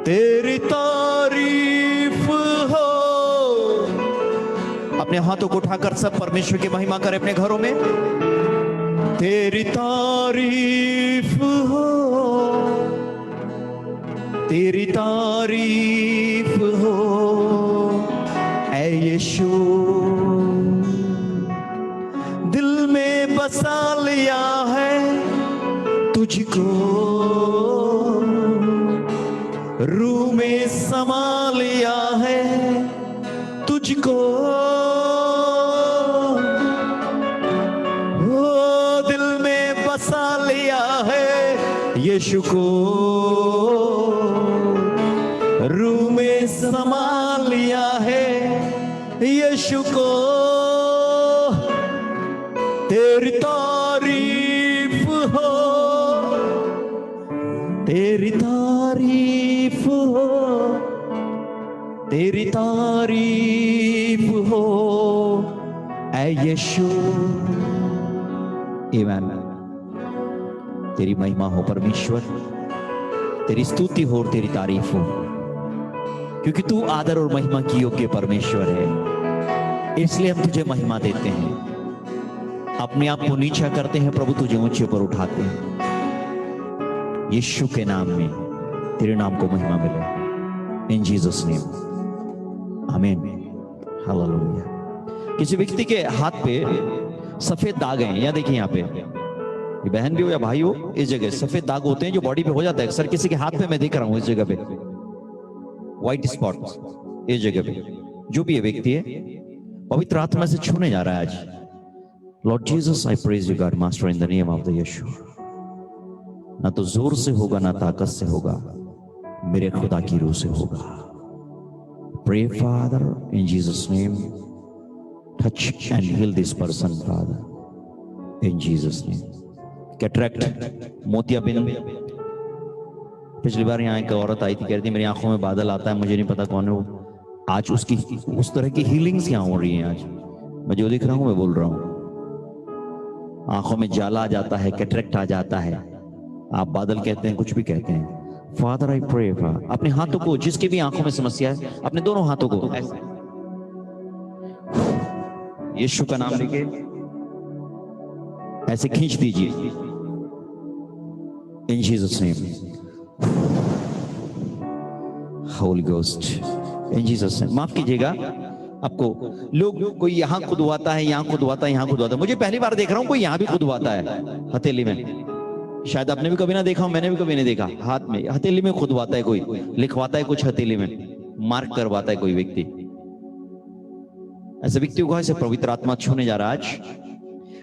तेरी तारीफ हो। अपने हाथों को उठाकर सब परमेश्वर की महिमा करें अपने घरों में। तेरी तारीफ हो, तेरी तारीफ हो ऐ यीशु। दिल में बसा लिया है तुझको, रूह में समा लिया है तुझको। ओ दिल में बसा लिया है यीशु को, रूह में समा लिया है यीशु को। तेरी तारीफ हो, तेरी तारीफ हो, तेरी तारीफ हो ऐ यीशु। आमीन। तेरी महिमा हो परमेश्वर, तेरी स्तुति हो और तेरी तारीफ हो, क्योंकि तू आदर और महिमा की योग्य परमेश्वर है। इसलिए हम तुझे महिमा देते हैं, अपने आप को नीचा करते हैं प्रभु, तुझे ऊंचे पर उठाते हैं। यीशु के नाम में तेरे नाम को महिमा मिले, इन जीसस नेम, आमीन, हालेलुया। किसी व्यक्ति के हाथ पे सफेद दाग हैं, या देखिए यहाँ पे, ये बहन भी हो या भाई हो, इस जगह सफेद दाग होते हैं जो बॉडी पे हो जाता है अक्सर। किसी के हाथ पे मैं देख रहा हूं इस जगह पे व्हाइट स्पॉट, इस जगह पे। जो भी ये व्यक्ति है पवित्र आत्मा से छूने जा रहा है आज। Lord Jesus, I praise you god master in the name of the Yeshu. ना तो जोर से होगा ना ताकत से होगा, मेरे खुदा की रूह से होगा। Pray Father in Jesus name, touch and heal this person Father in Jesus name. Cataract, मोतियाबिंद। पिछली बार यहाँ एक औरत आई थी, कह रही थी मेरी आंखों में बादल आता है, मुझे नहीं पता कौन है वो। आज उसकी उस तरह की हीलिंग्स यहाँ हो रही हैं। आज मैं जो दिख रहा हूँ मैं बोल रहा हूँ। आंखों में जाला आ जाता है, कैटरेक्ट आ जाता है, आप बादल कहते हैं, कुछ भी कहते हैं। फादर आई प्रे, अपने हाथों को, जिसकी भी आंखों में समस्या है, अपने दोनों हाथों को ऐसे यीशु का नाम लेके ऐसे खींच दीजिए इन जीसस नेम। होली गोस्ट इन जीसस नेम। माफ कीजिएगा आपको, लोग कोई यहां खुदवाता है, यहां खुदवाता है, यहां खुदवाता है। मुझे पहली बार देख रहा हूं कोई यहां भी खुदवाता है हथेली में। शायद आपने भी कभी ना देखा हो, मैंने भी कभी नहीं देखा। हाथ में, हथेली में खुदवाता है कोई, लिखवाता है कुछ हथेली में, मार्क करवाता है कोई व्यक्ति। ऐसे व्यक्ति को ऐसे पवित्र आत्मा छूने जा रहा है आज।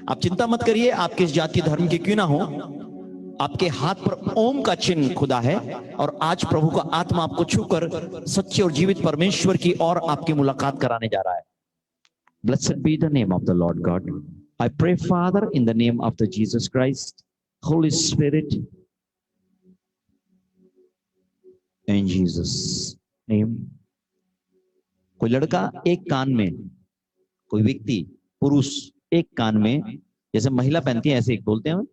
आप चिंता मत करिए, आप किस जाति धर्म के क्यों ना हो, आपके हाथ पर ओम का चिन्ह खुदा है, और आज प्रभु का आत्मा आपको छूकर सच्चे और जीवित परमेश्वर की और आपकी मुलाकात कराने जा रहा है। Blessed be the name of the Lord God. I pray Father in the name of the Jesus Christ, Holy Spirit, in Jesus name. कोई लड़का एक कान में, कोई व्यक्ति पुरुष एक कान में, जैसे महिला पहनती है ऐसे एक बोलते हैं,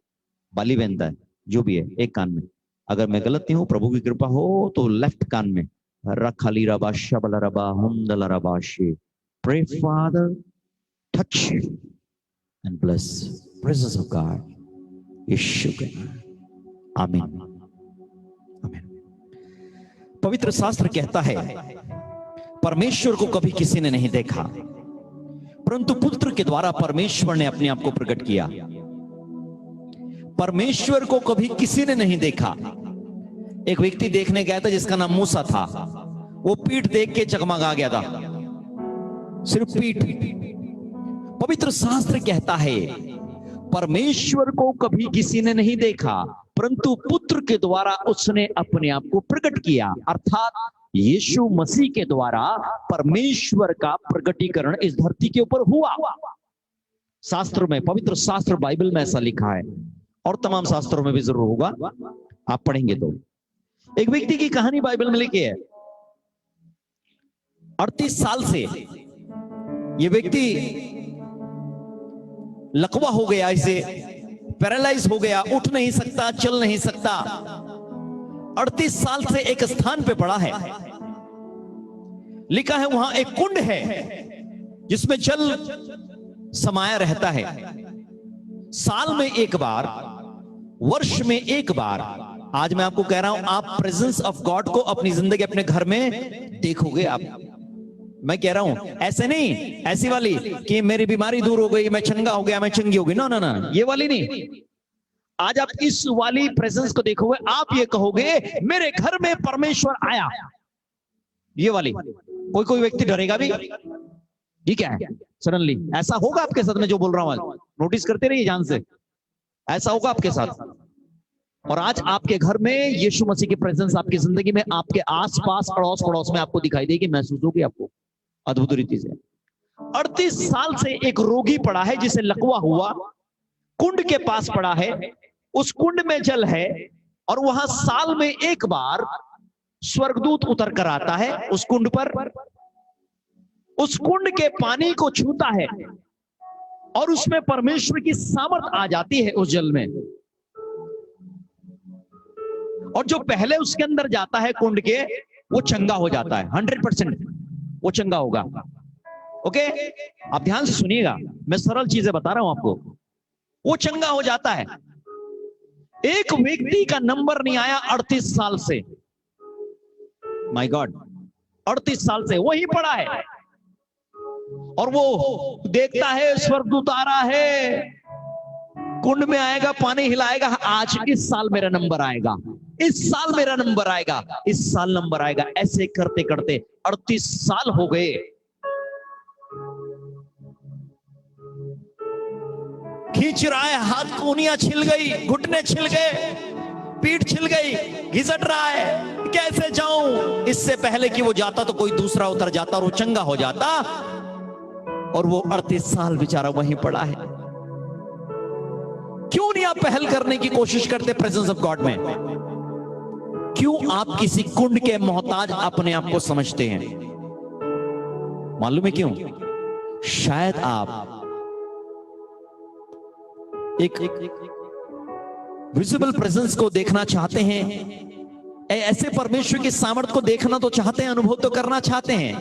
बाली पहनता है, जो भी है एक कान में। अगर मैं गलत नहीं हूं, प्रभु की कृपा हो तो लेफ्ट कान में। रखाली रबा शबला रबा हुंदला रबा शे। Pray father, touch and bless presence of god, Yeshu के नाम, आमीन, आमीन। पवित्र शास्त्र कहता है परमेश्वर को कभी किसी ने नहीं देखा, परंतु पुत्र के द्वारा परमेश्वर ने अपने आप को प्रकट किया। परमेश्वर को कभी किसी ने नहीं देखा। एक व्यक्ति देखने गया था जिसका नाम मूसा था। वो पीठ देख के चकमगा गया था, सिर्फ पीठ। पवित्र शास्त्र कहता है परमेश्वर को कभी किसी ने नहीं देखा, परंतु पुत्र के द्वारा उसने अपने आप को प्रकट किया। अर्थात यीशु मसीह के द्वारा परमेश्वर का प्रकटीकरण इस धरती के ऊपर हुआ। शास्त्र में, पवित्र शास्त्र बाइबल में ऐसा लिखा है, और तमाम शास्त्रों में भी जरूर होगा, आप पढ़ेंगे तो। एक व्यक्ति की कहानी बाइबल में लिखी है। 38 साल से ये व्यक्ति लकवा हो गया, इसे पैरालाइज हो गया, उठ नहीं सकता, चल नहीं सकता। 38 साल से एक स्थान पे पड़ा है। लिखा है वहां एक कुंड है जिसमें जल समाया रहता है। साल में एक बार, वर्ष में एक बार, आज मैं आपको कह रहा हूं, आप प्रेजेंस ऑफ गॉड को अपनी जिंदगी, अपने घर में देखोगे आप। मैं कह रहा हूं ऐसे नहीं, ऐसी वाली कि मेरी बीमारी दूर हो गई, मैं चंगा हो गया, मैं चंगी हो गई, ना ना ना, ये वाली नहीं। आज आप इस वाली प्रेजेंस को देखोगे, आप ये कहोगे मेरे घर में परमेश्वर आया। ये वाली कोई कोई व्यक्ति डरेगा भी, ये क्या है, सडनली ऐसा होगा आपके साथ में जो बोल रहा हूं आज, नोटिस करते रहिए ध्यान से, ऐसा होगा आपके साथ। और आज आपके घर में यीशु मसीह की प्रेजेंस आपकी जिंदगी में, आपके आसपास, अड़ोस पड़ोस में आपको दिखाई देगी, महसूस होगी आपको अद्भुत रीति से। 38 साल से एक रोगी पड़ा है जिसे लकवा हुआ, कुंड के पास पड़ा है, उस कुंड में जल है और वहां साल में एक बार स्वर्गदूत उतर कर आता है उस कुंड पर, उस कुंड के पानी को छूता है और उसमें परमेश्वर की सामर्थ आ जाती है उस जल में। और जो पहले उसके अंदर जाता है कुंड के, वो चंगा हो जाता है, 100% वो चंगा होगा। ओके, आप ध्यान से सुनिएगा, मैं सरल चीजें बता रहा हूं आपको। वो चंगा हो जाता है। एक व्यक्ति का नंबर नहीं आया 38 साल से, माय गॉड, 38 साल से वही पड़ा है और वो देखता है स्वर्गदूत आ रहा है, कुंड में आएगा, पानी हिलाएगा, आज इस साल मेरा नंबर आएगा, इस साल मेरा नंबर आएगा, इस साल नंबर आएगा। ऐसे करते करते 38 साल हो गए। खींच रहा है, हाथ कोहनियां छिल गई, घुटने छिल गए, पीठ छिल गई, घिसट रहा है, कैसे जाऊं। इससे पहले कि वो जाता तो कोई दूसरा उतर जाता और वो चंगा हो जाता, और वो 38 साल बेचारा वहीं पड़ा है। क्यों नहीं आप पहल करने की कोशिश करते प्रेजेंस ऑफ गॉड में? क्यों आप किसी कुंड के मोहताज अपने आप को समझते हैं? मालूम है क्यों? शायद आप एक विजिबल प्रेजेंस को देखना चाहते हैं, ऐसे परमेश्वर की सामर्थ्य को देखना तो चाहते हैं, अनुभव तो करना चाहते हैं।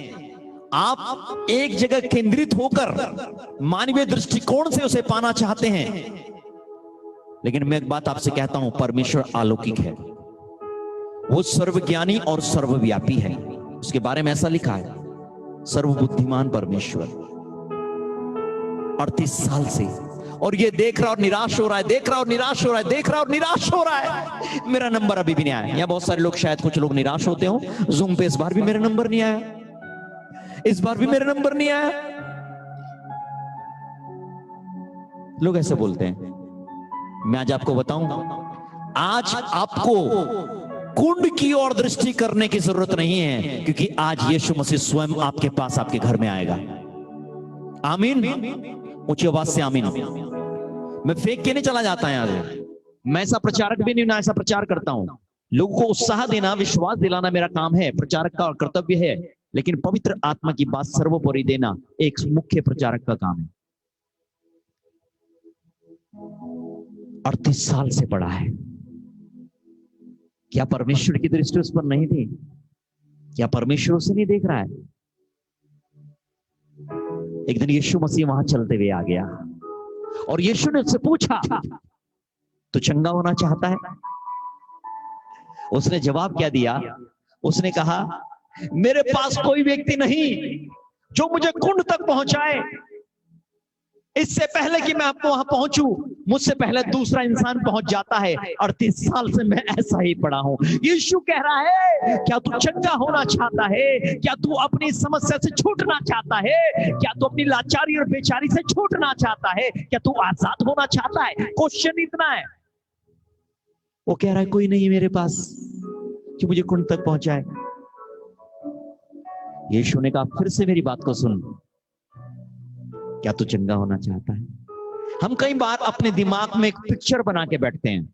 आप एक जगह केंद्रित होकर मानवीय दृष्टिकोण से उसे पाना चाहते हैं। लेकिन मैं एक बात आपसे कहता हूं, परमेश्वर अलौकिक है, वो सर्वज्ञानी और सर्वव्यापी है। उसके बारे में ऐसा लिखा है, सर्वबुद्धिमान परमेश्वर। 38 साल से, और ये देख रहा और निराश हो रहा है, देख रहा और निराश हो रहा है, देख रहा और निराश हो रहा है, मेरा नंबर अभी भी नहीं आया। यहां बहुत सारे लोग, शायद कुछ लोग निराश होते हो, जूम पे इस बार भी मेरा नंबर नहीं आया, इस बार भी मेरा नंबर नहीं आया। लोग ऐसे बोलते हैं। मैं आज आपको बताऊं, आज आपको कुंड की ओर दृष्टि करने की जरूरत नहीं है, क्योंकि आज यीशु मसीह स्वयं आपके पास, आपके घर में आएगा। आमीन, ऊंची आवाज से आमीन। मैं फेंक के नहीं चला जाता यहां से, मैं ऐसा प्रचारक भी नहीं, ना ऐसा प्रचार करता हूं। लोगों को उत्साह देना, विश्वास दिलाना मेरा काम है, प्रचारक का कर्तव्य है। लेकिन पवित्र आत्मा की बात सर्वोपरि देना एक मुख्य प्रचारक का काम है। 38 साल से पड़ा है। क्या परमेश्वर की दृष्टि उस पर नहीं थी? क्या परमेश्वर उसे नहीं देख रहा है? एक दिन यीशु मसीह वहां चलते हुए आ गया और यीशु ने उससे पूछा, तो चंगा होना चाहता है? उसने जवाब क्या दिया? उसने कहा, मेरे पास कोई व्यक्ति नहीं जो मुझे कुंड तक पहुंचाए। इससे पहले कि मैं आपको वहां पहुंचूं, मुझसे पहले दूसरा इंसान पहुंच जाता है। 38 साल से मैं ऐसा ही पड़ा हूं। यीशु कह रहा है, क्या तू चंगा होना चाहता है? क्या तू अपनी समस्या से छूटना चाहता है? क्या तू अपनी लाचारी और बेचारी से छूटना चाहता है? क्या तू आजाद होना चाहता है? क्वेश्चन इतना है। वो कह रहा है, कोई नहीं मेरे पास कि मुझे कुंड तक पहुंचाए। यीशु ने कहा, फिर से मेरी बात को सुन, क्या तू चंगा होना चाहता है? हम कई बार अपने दिमाग में एक पिक्चर बना के बैठते हैं,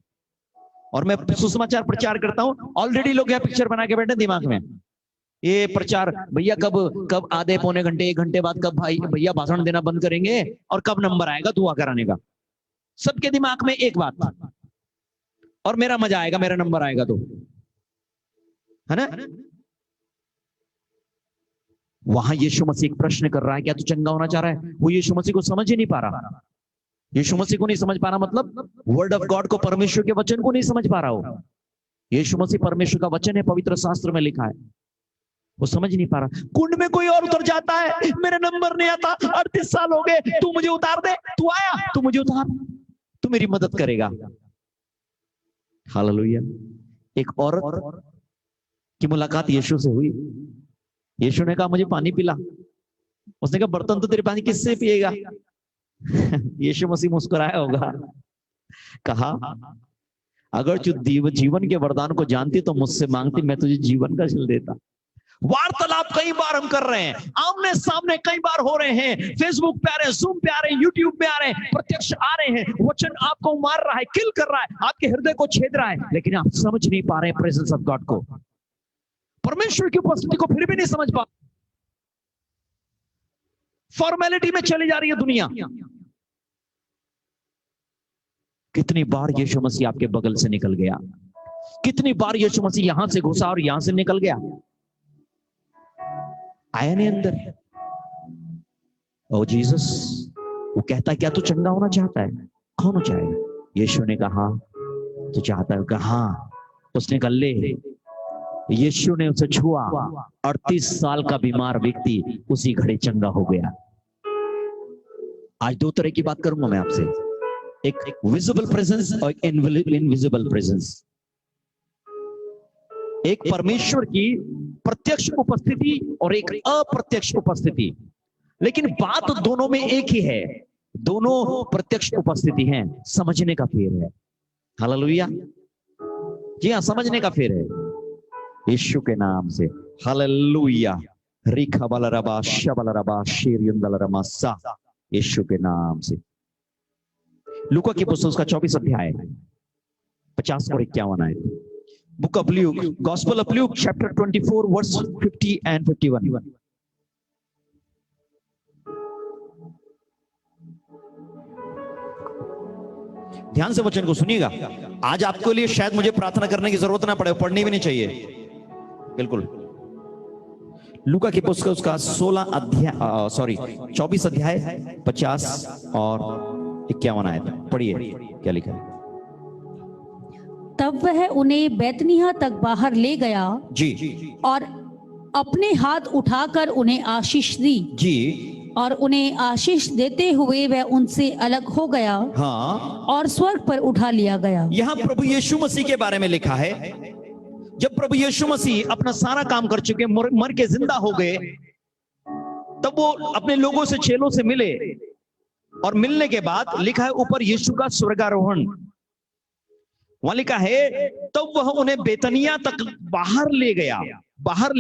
और मैं सुसमाचार प्रचार करता हूं, ऑलरेडी लोग यह पिक्चर बना के बैठे दिमाग में। ये प्रचार भैया कब आधे पौने घंटे 1 घंटे बाद कब भाई भैया भाषण देना बंद करेंगे, और कब नंबर आएगा दुआ कराने का। सबके दिमाग में एक बात, और मेरा मजा आएगा, मेरा नंबर आएगा तो। है ना? वहां यीशु मसीह एक प्रश्न कर रहा है, क्या तू चंगा होना चाह रहा है? वो यीशु मसीह को समझ ही नहीं पा रहा। यीशु मसीह को नहीं समझ पा रहा, मतलब वर्ड ऑफ गॉड को, परमेश्वर के वचन को नहीं समझ पा रहा हो। यीशु मसीह परमेश्वर का वचन है, पवित्र शास्त्र में लिखा है, वो समझ नहीं पा रहा। कुंड में कोई और उतर जाता है, मेरा नंबर नहीं आता, 38 साल हो गए, तू मुझे उतार दे, तू आया, तू मुझे उतार, तू मेरी मदद करेगा। हालेलुया। एक औरत की मुलाकात यीशु से हुई। यीशु ने कहा मुझे पानी पिला। उसने कहा बर्तन तो तेरे पानी किससे पिएगा? यीशु मसीह मुस्कुराया होगा, कहा अगर तू जीवन के वरदान को जानती तो मुझसे मांगती, मैं तुझे जीवन का जल देता। वार्तालाप कई बार हम कर रहे हैं, आमने सामने कई बार हो रहे हैं, फेसबुक पे आ रहे हैं, जूम पे आ रहे हैं, यूट्यूब पे आ रहे हैं, प्रत्यक्ष आ रहे हैं, वचन आपको मार रहा है, किल कर रहा है, आपके हृदय को छेद रहा है, लेकिन आप समझ नहीं पा रहे हैं प्रेजेंस ऑफ गॉड को, परमेश्वर की उपस्थिति को फिर भी नहीं समझ पा। फॉर्मेलिटी में चली जा रही है दुनिया। कितनी बार यीशु मसीह आपके बगल से निकल गया, कितनी बार यीशु मसीह यहां से घुसा और यहां से निकल गया, आया नहीं अंदर। ओ जीसस, वो कहता है क्या तू चंगा होना चाहता है? कौन हो चाहेगा? यीशु ने कहा तू चाहता है? कहा? उसने कहा ले। यीशु ने उसे छुआ, 38 साल का बीमार व्यक्ति उसी घड़ी चंगा हो गया। आज दो तरह की बात करूंगा मैं आपसे, एक विजिबल प्रेजेंस और एक इनविजिबल प्रेजेंस। एक परमेश्वर की प्रत्यक्ष उपस्थिति और एक अप्रत्यक्ष उपस्थिति, लेकिन बात दोनों में एक ही है, दोनों प्रत्यक्ष उपस्थिति हैं, समझने का फेर है। हालेलुया। जी हाँ, समझने का फेर है यीशु के नाम से। हालेलुया। रिखा बलरबा शबलरबा शेरियंदलरमा सा, यीशु के नाम से। लूका की पुस्तक का 24 अध्याय 50 और 51 आए। Book of Luke, gospel of Luke chapter 24 verse 50 and 51। ध्यान से वचन को सुनिएगा। आज आपके लिए शायद मुझे प्रार्थना करने की जरूरत ना पड़े, पढ़नी भी नहीं चाहिए, बिल्कुल। लूका की पुस्तक उसका 24 अध्याय 50 और 51 आयत। पढ़िए क्या लिखा है। तब वह उन्हें बैतनिय्याह तक बाहर ले गया जी, और अपने हाथ उठाकर उन्हें आशीष दी जी, और उन्हें आशीष देते हुए वह उनसे अलग हो गया, हाँ, और स्वर्ग पर उठा लिया गया। यहां प्रभु यीशु मसीह के बारे में लिखा है। जब प्रभु यीशु मसीह अपना सारा काम कर चुके, मर के जिंदा हो गए, तब वो अपने लोगों से, चेलों से मिले, और मिलने के बाद लिखा है ऊपर यीशु का स्वर्गारोहण। वहां लिखा है तब वह उन्हें बेतनिय्याह तक बाहर ले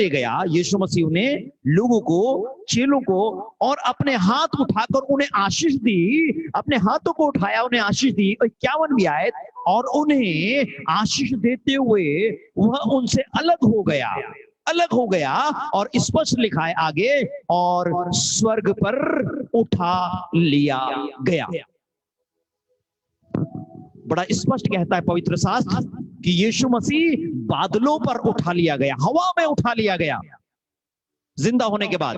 गया। यीशु मसीह ने लोगों को, चेलों को, और अपने हाथ उठाकर उन्हें आशीष दी, अपने हाथों को उठाया, उन्हें आशीष दी। 51वीं आयत, और उन्हें आशीष देते हुए वह उनसे अलग हो गया, और स्पष्ट लिखा है आगे, और स्वर्ग पर उठा लिया गया। बड़ा स्पष्ट कहता है पवित्र शास्त्र कि यीशु मसीह बादलों पर उठा लिया गया, हवा में उठा लिया गया जिंदा होने के बाद।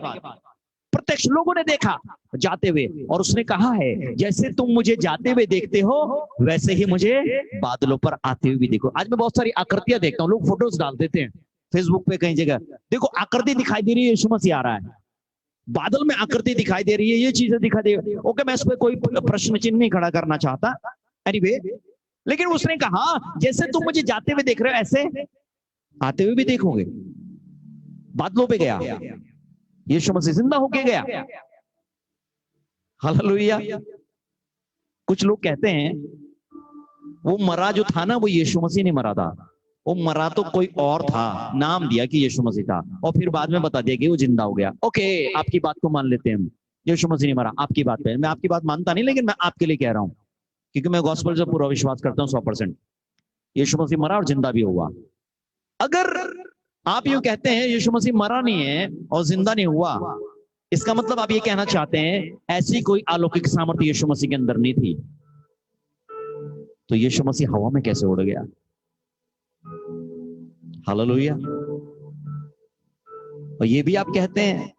प्रत्यक्ष लोगों ने देखा जाते हुए, और उसने कहा है जैसे तुम मुझे जाते हुए देखते हो वैसे ही मुझे बादलों पर आते हुए भी देखो। आज मैं बहुत सारी आकृतियां देखता हूं, लोग फोटोज डाल देते हैं फेसबुक पे कई जगह, देखो आकृति दिखाई दे रही है, यीशु मसीह आ रहा है, बादल में आकृति दिखाई दे रही है, ये चीजें दिखाई दे रही है। ओके, मैं इस पर कोई प्रश्न चिन्ह नहीं खड़ा करना चाहता, एनीवे, लेकिन उसने कहा जैसे तुम मुझे जाते हुए देख रहे हो ऐसे आते हुए भी देखोगे। बादलों पे गया, यीशु मसीह जिंदा होके गया। हालेलुया। कुछ लोग कहते हैं वो मरा जो था ना, वो यीशु मसीह नहीं मरा था, वो मरा तो कोई और था, नाम दिया कि यीशु मसीह था, और फिर बाद में बता दिया कि वो जिंदा हो गया। ओके, आपकी बात को मान लेते हैं हम, यीशु मसीह नहीं मरा, आपकी बात पे मैं आपकी बात मानता नहीं, लेकिन मैं आपके लिए कह रहा हूं क्योंकि मैं गॉस्पेल से पूरा विश्वास करता हूं 100%। यीशु मसीह मरा और जिंदा भी हुआ। अगर आप यूं कहते हैं यीशु मसीह मरा नहीं है और जिंदा नहीं हुआ, इसका मतलब आप ये कहना चाहते हैं ऐसी कोई अलौकिक सामर्थ्य यीशु मसीह के अंदर नहीं थी, तो यीशु मसीह हवा में कैसे उड़ गया? हालेलुया। और ये भी आप कहते हैं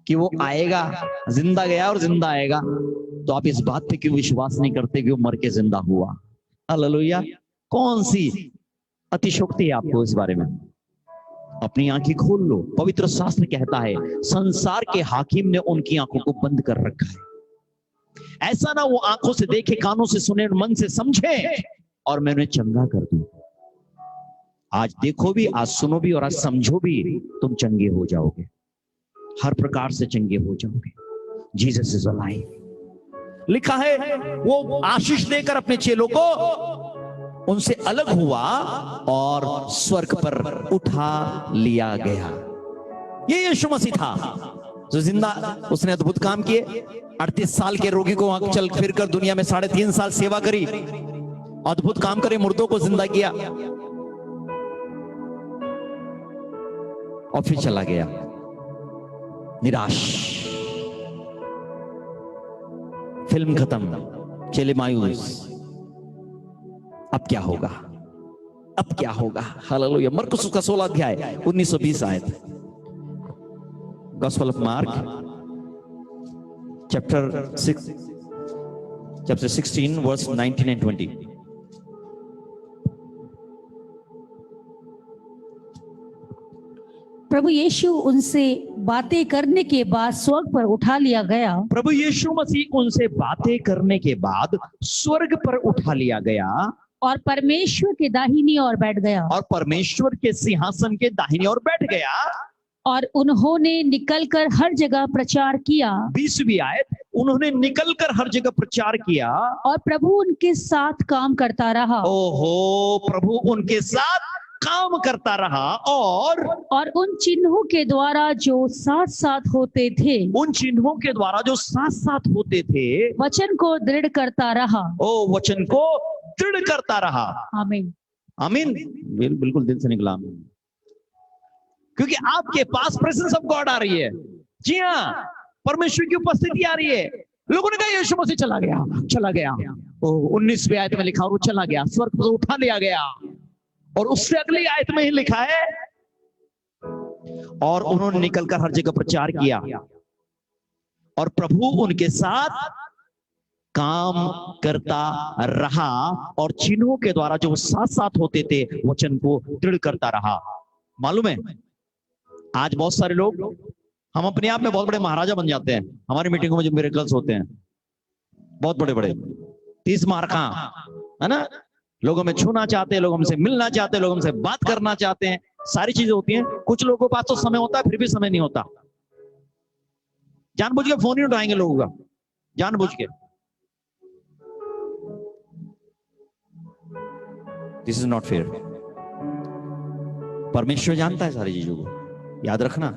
कि वो आएगा, जिंदा गया और जिंदा आएगा, तो आप इस बात पे क्यों विश्वास नहीं करते कि वो मर के जिंदा हुआ? हालेलुया। कौन सी अतिशोक्ति है आपको इस बारे में? अपनी आंखें खोल लो। पवित्र शास्त्र कहता है संसार के हाकिम ने उनकी आंखों को बंद कर रखा है, ऐसा ना वो आंखों से देखे, कानों से सुने, मन से समझे और मैं उन्हें चंगा कर दूं। आज देखो भी, आज सुनो भी और आज समझो भी, तुम चंगे हो जाओगे, हर प्रकार से चंगे हो जाओगे। Jesus is alive. लिखा है वो आशीष देकर अपने चेलों को उनसे अलग हुआ और स्वर्ग पर उठा लिया गया। ये यीशु मसीह था जो जिंदा, उसने अद्भुत काम किए। 38 साल के रोगी को वहां चल फिर कर दुनिया में 3.5 साल सेवा करी, अद्भुत काम करे, मुर्दों को जिंदा किया और फिर चला गया निराश। फिल्म खत्म, चले मायूस। अब क्या होगा? अब क्या होगा? हालेलुया। मरकुस का 16 अध्याय 19-20 आयत। Gospel of Mark chapter 16 verse 19 and 20। प्रभु यीशु उनसे बातें करने के बाद स्वर्ग पर उठा लिया गया। प्रभु यीशु मसीह उनसे बातें करने के बाद स्वर्ग पर उठा लिया गया और परमेश्वर के दाहिनी ओर बैठ गया। और परमेश्वर के सिंहासन के दाहिनी ओर बैठ गया। और उन्होंने निकलकर हर जगह प्रचार किया। 20वीं आयत, उन्होंने निकलकर हर जगह प्रचार किया और प्रभु उनके साथ काम करता रहा। ओहो, प्रभु उनके साथ काम करता रहा और उन चिन्हों के द्वारा जो साथ साथ होते थे, उन चिन्हों के द्वारा जो साथ साथ होते थे, वचन को दृढ़ करता रहा। वचन को दृढ़ करता रहा। आमीन, आमीन। बिल्कुल दिल से निकला आमीन। क्योंकि आपके पास प्रेजेंस ऑफ गॉड आ रही है। जी हाँ, परमेश्वर की उपस्थिति आ रही है। लोगों ने कहा यीशु मसीह चला गया, चला गया। 19वीं आयत में लिखा, वो चला गया, स्वर्ग पर उठा लिया गया। और उससे अगली आयत में ही लिखा है, और उन्होंने निकलकर हर जगह प्रचार किया और प्रभु उनके साथ काम करता रहा और चिन्हों के द्वारा जो साथ साथ होते थे वचन को दृढ़ करता रहा। मालूम है, आज बहुत सारे लोग, हम अपने आप में बहुत बड़े महाराजा बन जाते हैं। हमारी मीटिंगों में जो मिरेकल्स होते हैं बहुत बड़े बड़े, 30 मार्का, है ना, लोगों में छूना चाहते हैं, लोगों में से मिलना चाहते हैं, लोगों में से बात करना चाहते हैं, सारी चीजें होती हैं। कुछ लोगों के पास तो समय होता है, फिर भी समय नहीं होता। जानबूझ के फोन ही उठाएंगे लोगों का, जानबूझ के। This is not fair. परमेश्वर जानता है सारी चीजों को, याद रखना।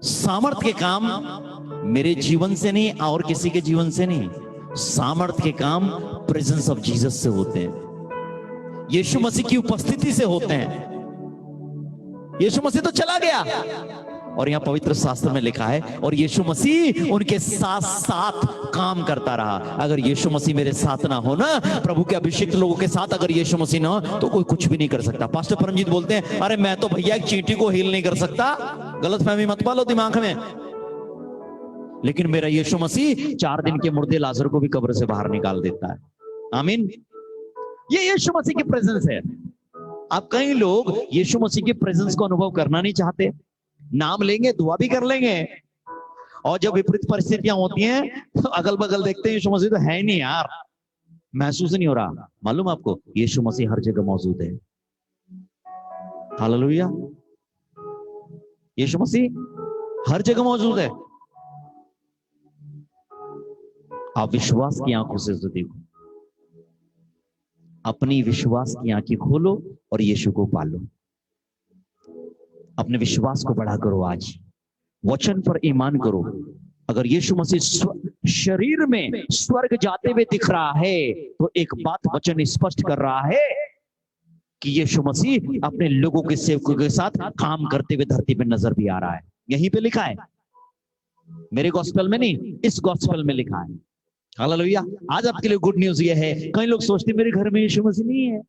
सामर्थ के काम मेरे जीवन से नहीं और किसी के जीवन से नहीं, सामर्थ के काम प्रेजेंस ऑफ जीसस से होते हैं, यीशु मसीह की उपस्थिति से होते हैं। यीशु मसीह तो चला गया और यहां पवित्र शास्त्र में लिखा है, और यीशु मसीह उनके साथ साथ काम करता रहा। अगर यीशु मसीह मेरे साथ ना हो ना, प्रभु के अभिषिक्त लोगों के साथ अगर यीशु मसीह ना हो, तो कोई कुछ भी नहीं कर सकता। पास्टर परमजीत बोलते हैं, अरे मैं तो भैया एक चींटी को हील नहीं कर सकता। गलतफहमी मत पालो दिमाग में। लेकिन मेरा यीशु मसीह 4 दिन के मुर्दे लाजर को भी कब्र से बाहर निकाल देता है। आमीन। ये यीशु मसीह की प्रेजेंस है। अब कई लोग यीशु मसीह की प्रेजेंस को अनुभव करना नहीं चाहते। नाम लेंगे, दुआ भी कर लेंगे, और जब विपरीत परिस्थितियां होती हैं तो अगल बगल देखते हैं यीशु मसीह तो है नहीं यार, महसूस नहीं हो रहा। मालूम आपको, यीशु मसीह हर जगह मौजूद है। हालेलुया। यीशु मसीह हर जगह मौजूद है। आप विश्वास की आंखों से देखो, अपनी विश्वास की आंखें खोलो और यीशु को पालो। अपने विश्वास को बढ़ा करो। आज वचन पर ईमान करो। अगर यीशु मसीह शरीर में स्वर्ग जाते हुए दिख रहा है, तो एक बात वचन स्पष्ट कर रहा है कि यीशु मसीह अपने लोगों के सेवकों के साथ काम करते हुए धरती पे नजर भी आ रहा है। यहीं पे लिखा है, मेरे गॉस्पेल में नहीं, इस गॉस्पेल में लिखा है। हालेलुया। आज आपके लिए गुड न्यूज ये है, कई लोग सोचते मेरे घर में यीशु मसीह नहीं है,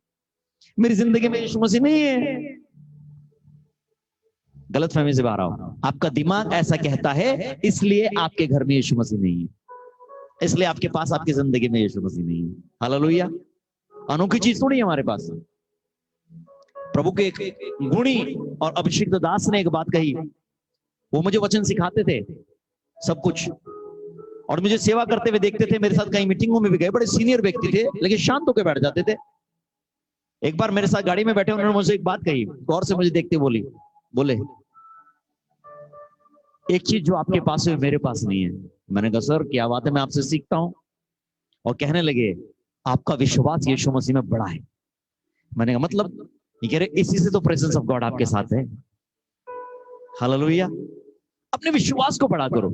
मेरी जिंदगी में यीशु मसीह नहीं है। गलत फहमी से बाहर आओ। आपका दिमाग ऐसा कहता है, इसलिए आपके घर में यीशु मसीह नहीं है, इसलिए आपके पास आपकी जिंदगी में यीशु मसीह नहीं है। हालेलुया। अनोखी चीज थोड़ी है हमारे पास। प्रभु के एक गुणी और अभिषिक्त दास ने एक बात कही, वो मुझे वचन सिखाते थे सब कुछ, और मुझे सेवा करते हुए देखते थे। मेरे साथ कई मीटिंगों में भी गए, बड़े सीनियर व्यक्ति थे, लेकिन शांत होकर बैठ जाते थे। एक बार मेरे साथ गाड़ी में बैठे, उन्होंने मुझे एक बात कही, गौर से मुझे देखते बोले एक चीज जो आपके पास है मेरे पास नहीं है। मैंने कहा सर क्या बात है, मैं आपसे सीखता हूं। और कहने लगे आपका विश्वास यीशु मसीह में बड़ा है। मैंने कहा मतलब? ये कह रहे इसी से तो प्रेजेंस ऑफ गॉड आपके साथ है। हालेलुया। अपने विश्वास को बड़ा करो।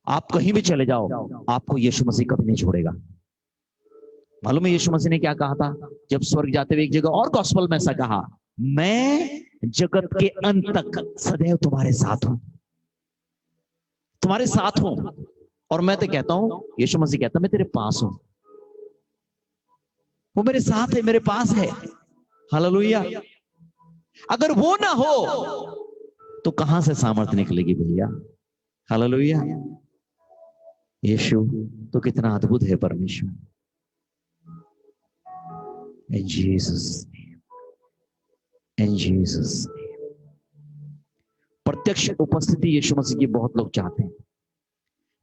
आप कहीं भी चले जाओ, आपको यीशु मसीह कभी नहीं छोड़ेगा। मालूम है यीशु मसीह ने क्या कहा था जब स्वर्ग जाते हुए? एक जगह और गॉस्पेल में ऐसा कहा, मैं जगत के अंत तक सदैव तुम्हारे साथ हूं, तुम्हारे साथ हूं। और मैं तो कहता हूं, यीशु मसीह कहता मैं तेरे पास हूं। वो मेरे साथ है, मेरे पास है। हालेलुया। अगर वो ना हो तो कहां से सामर्थ्य निकलेगी भैया? हालेलुया। यीशु तो कितना अद्भुत है परमेश्वर। In Jesus name. In Jesus name. प्रत्यक्ष उपस्थिति यीशु मसीह की बहुत लोग चाहते हैं,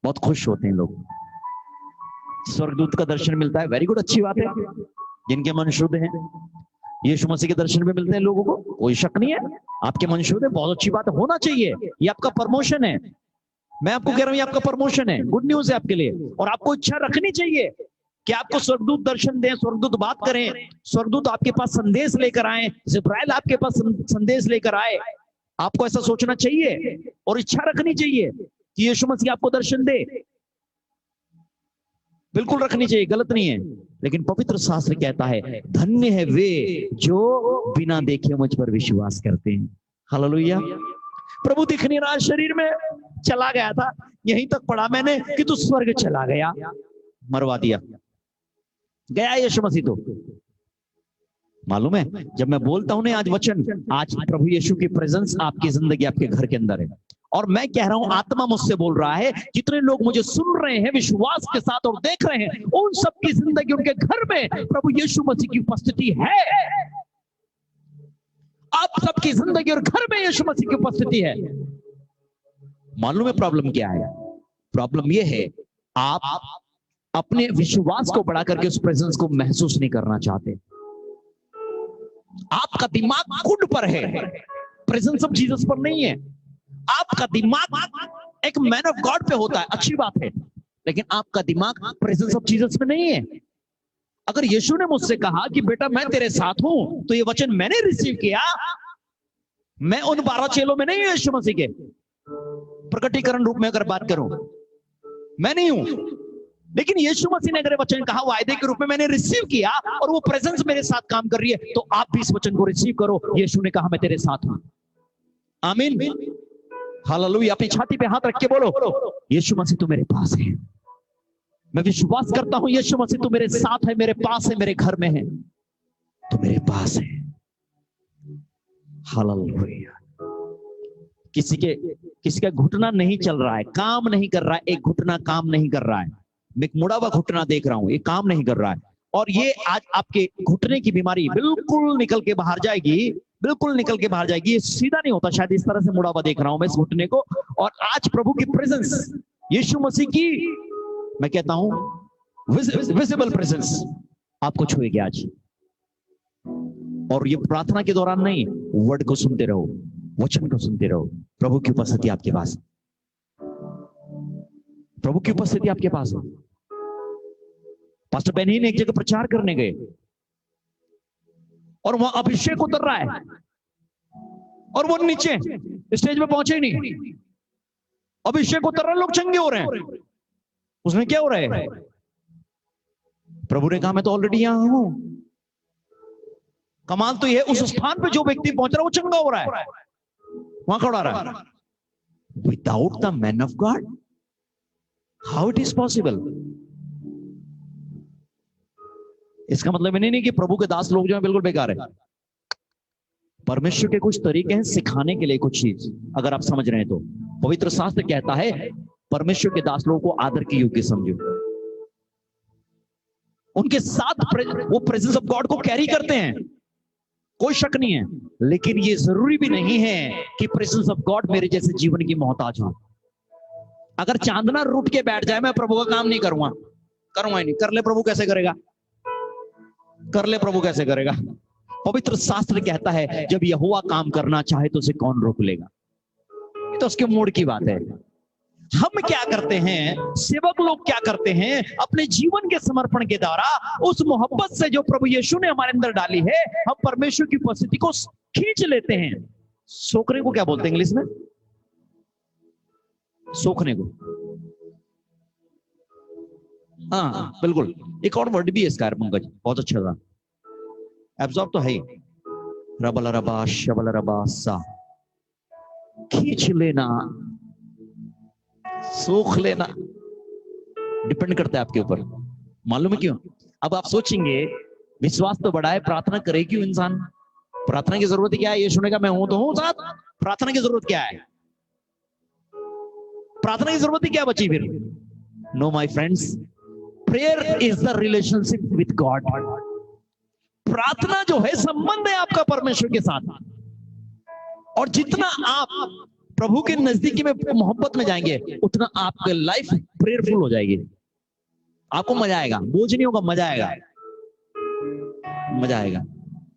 बहुत खुश होते हैं लोग। स्वर्गदूत का दर्शन मिलता है, वेरी गुड, अच्छी बात है। जिनके मन शुद्ध हैं, यीशु मसीह के दर्शन भी मिलते हैं लोगों को, कोई शक नहीं है। आपके मन शुद्ध है, बहुत अच्छी बात है, होना चाहिए। ये आपका प्रमोशन है। मैं आपको कह रहा हूं ये आपका प्रमोशन है, गुड न्यूज है आपके लिए। और आपको इच्छा रखनी चाहिए कि आपको स्वर्गदूत दर्शन दें, स्वर्गदूत बात करें, स्वर्गदूत आपके पास संदेश लेकर आए, जिब्राइल आपके पास संदेश लेकर आए। आपको ऐसा सोचना चाहिए और इच्छा रखनी चाहिए कि यीशु मसीह आपको दर्शन दे। बिल्कुल रखनी चाहिए, गलत नहीं है। लेकिन पवित्र शास्त्र कहता है धन्य है वे जो बिना देखे मुझ पर विश्वास करते हैं। हालेलुया। प्रभु दिख नहीं रहा, शरीर में चला गया था, यहीं तक पढ़ा मैंने कि तू स्वर्ग चला गया, मरवा दिया गया यीशु मसीह। तो मालूम है जब मैं बोलता हूं ना आज वचन, आज प्रभु यीशु की प्रेजेंस आपकी जिंदगी, आपके घर के अंदर है। और मैं कह रहा हूं आत्मा मुझसे बोल रहा है, जितने लोग मुझे सुन रहे हैं विश्वास के साथ और देख रहे हैं, उन सबकी जिंदगी, उनके घर में प्रभु यीशु मसीह की उपस्थिति है। आप सबकी जिंदगी और घर में यीशु मसीह की उपस्थिति है। मालूम है प्रॉब्लम क्या है? प्रॉब्लम यह है आप अपने विश्वास को बढ़ा करके उस प्रेजेंस को महसूस नहीं करना चाहते। आपका दिमाग खुद पर है, प्रेजेंस ऑफ जीसस पर नहीं है। आपका दिमाग एक मैन ऑफ गॉड पे होता है, अच्छी बात है, लेकिन आपका दिमाग प्रेजेंस ऑफ जीसस में नहीं है। अगर यीशु ने मुझसे कहा कि बेटा मैं तेरे साथ हूं, तो ये वचन मैंने रिसीव किया। मैं उन 12 चेलों में नहीं हूं, यीशु मसीह के प्रकटीकरण रूप में अगर बात करूं, मैं नहीं हूं। लेकिन यीशु मसीह ने अगर वचन कहा, वायदे के रूप में मैंने रिसीव किया और वो प्रेजेंस मेरे साथ काम कर रही है, तो आप भी इस वचन को रिसीव करो। यीशु ने कहा मैं तेरे साथ हूं। आमीन। हालेलुया। अपनी छाती पे हाथ रख के बोलो यीशु मसीह तू मेरे पास है। मैं विश्वास करता हूं यीशु मसीह तू मेरे साथ है, मेरे पास है, मेरे घर में है, तू मेरे पास है। हालेलुया। किसी का घुटना नहीं चल रहा है, काम नहीं कर रहा है, एक घुटना काम नहीं कर रहा है। मैं एक मुड़ा हुआ घुटना देख रहा हूं, ये काम नहीं कर रहा है। और ये आज आपके घुटने की बीमारी बिल्कुल निकल के बाहर जाएगी, बिल्कुल निकल के बाहर जाएगी। ये सीधा नहीं होता, शायद इस तरह से मुड़ा हुआ देख रहा हूं मैं इस घुटने को। और आज प्रभु की प्रेजेंस, यीशु मसीह की, मैं कहता हूं विजिबल प्रेजेंस आपको छुएगी आज। और ये प्रार्थना के दौरान नहीं, वर्ड को सुनते रहो, वचन को सुनते रहो। प्रभु की उपस्थिति आपके पास, प्रभु की उपस्थिति आपके पास है। पास्टर बेनी ने एक जगह प्रचार करने गए और वहां अभिषेक उतर रहा है और वो नीचे स्टेज पे पहुंचे ही नहीं। अभिषेक उतर रहा है, लोग चंगे हो रहे हैं। उसमें क्या हो रहा है? प्रभु ने कहा मैं तो ऑलरेडी यहां हूं। कमाल तो यह उस स्थान पे जो व्यक्ति पहुंच रहा है वो चंगा हो रहा है, वहां खड़ा रहा है। Without the man of god how it is possible? इसका मतलब ये नहीं कि प्रभु के दास लोग जो है बिल्कुल बेकार है। परमेश्वर के कुछ तरीके हैं सिखाने के लिए कुछ चीज, अगर आप समझ रहे हैं तो। पवित्र शास्त्र कहता है परमेश्वर के दास लोगों को आदर के योग्य समझो, उनके साथ वो प्रेजेंस ऑफ गॉड को कैरी करते हैं, कोई शक नहीं है। लेकिन ये जरूरी भी नहीं है कि प्रेजेंस ऑफ गॉड मेरे जैसे जीवन की मोहताज हो। अगर चांदना रूठ के बैठ जाए मैं प्रभु का काम नहीं करूंगा ही नहीं, कर ले प्रभु कैसे करेगा, कर ले प्रभु कैसे करेगा। पवित्र शास्त्र कहता है जब यहोवा काम करना चाहे तो उसे कौन रोक लेगा। ये तो उसके मूड की बात है। हम क्या करते हैं, सेवक लोग क्या करते हैं, अपने जीवन के समर्पण के द्वारा उस मोहब्बत से जो प्रभु यीशु ने हमारे अंदर डाली है, हम परमेश्वर की उपस्थिति को खींच लेते हैं। सोखने को क्या बोलते हैं इंग्लिश में? सोखने को, हाँ बिल्कुल, एक और वर्ड भी है इसका पंकज, बहुत अच्छा था। एब्जॉर्ब तो है ही, रबल रबा शबल रबा सा, खींच लेना, सोख लेना, डिपेंड करता है आपके ऊपर। मालूम है क्यों? अब आप सोचेंगे विश्वास तो बड़ा है, प्रार्थना करे क्यों इंसान? प्रार्थना की जरूरत क्या है? यीशु ने कहा मैं हूं तो हूं साथ, प्रार्थना की जरूरत क्या है? प्रार्थना की जरूरत ही क्या बची फिर? No my friends, prayer is the relationship with God. प्रार्थना जो है संबंध है आपका परमेश्वर के साथ, और जितना आप प्रभु के नजदीकी में मोहब्बत में जाएंगे उतना आपकी लाइफ प्रेयरफुल हो जाएगी। आपको मजा आएगा, बोझ नहीं होगा, मजा आएगा, मजा आएगा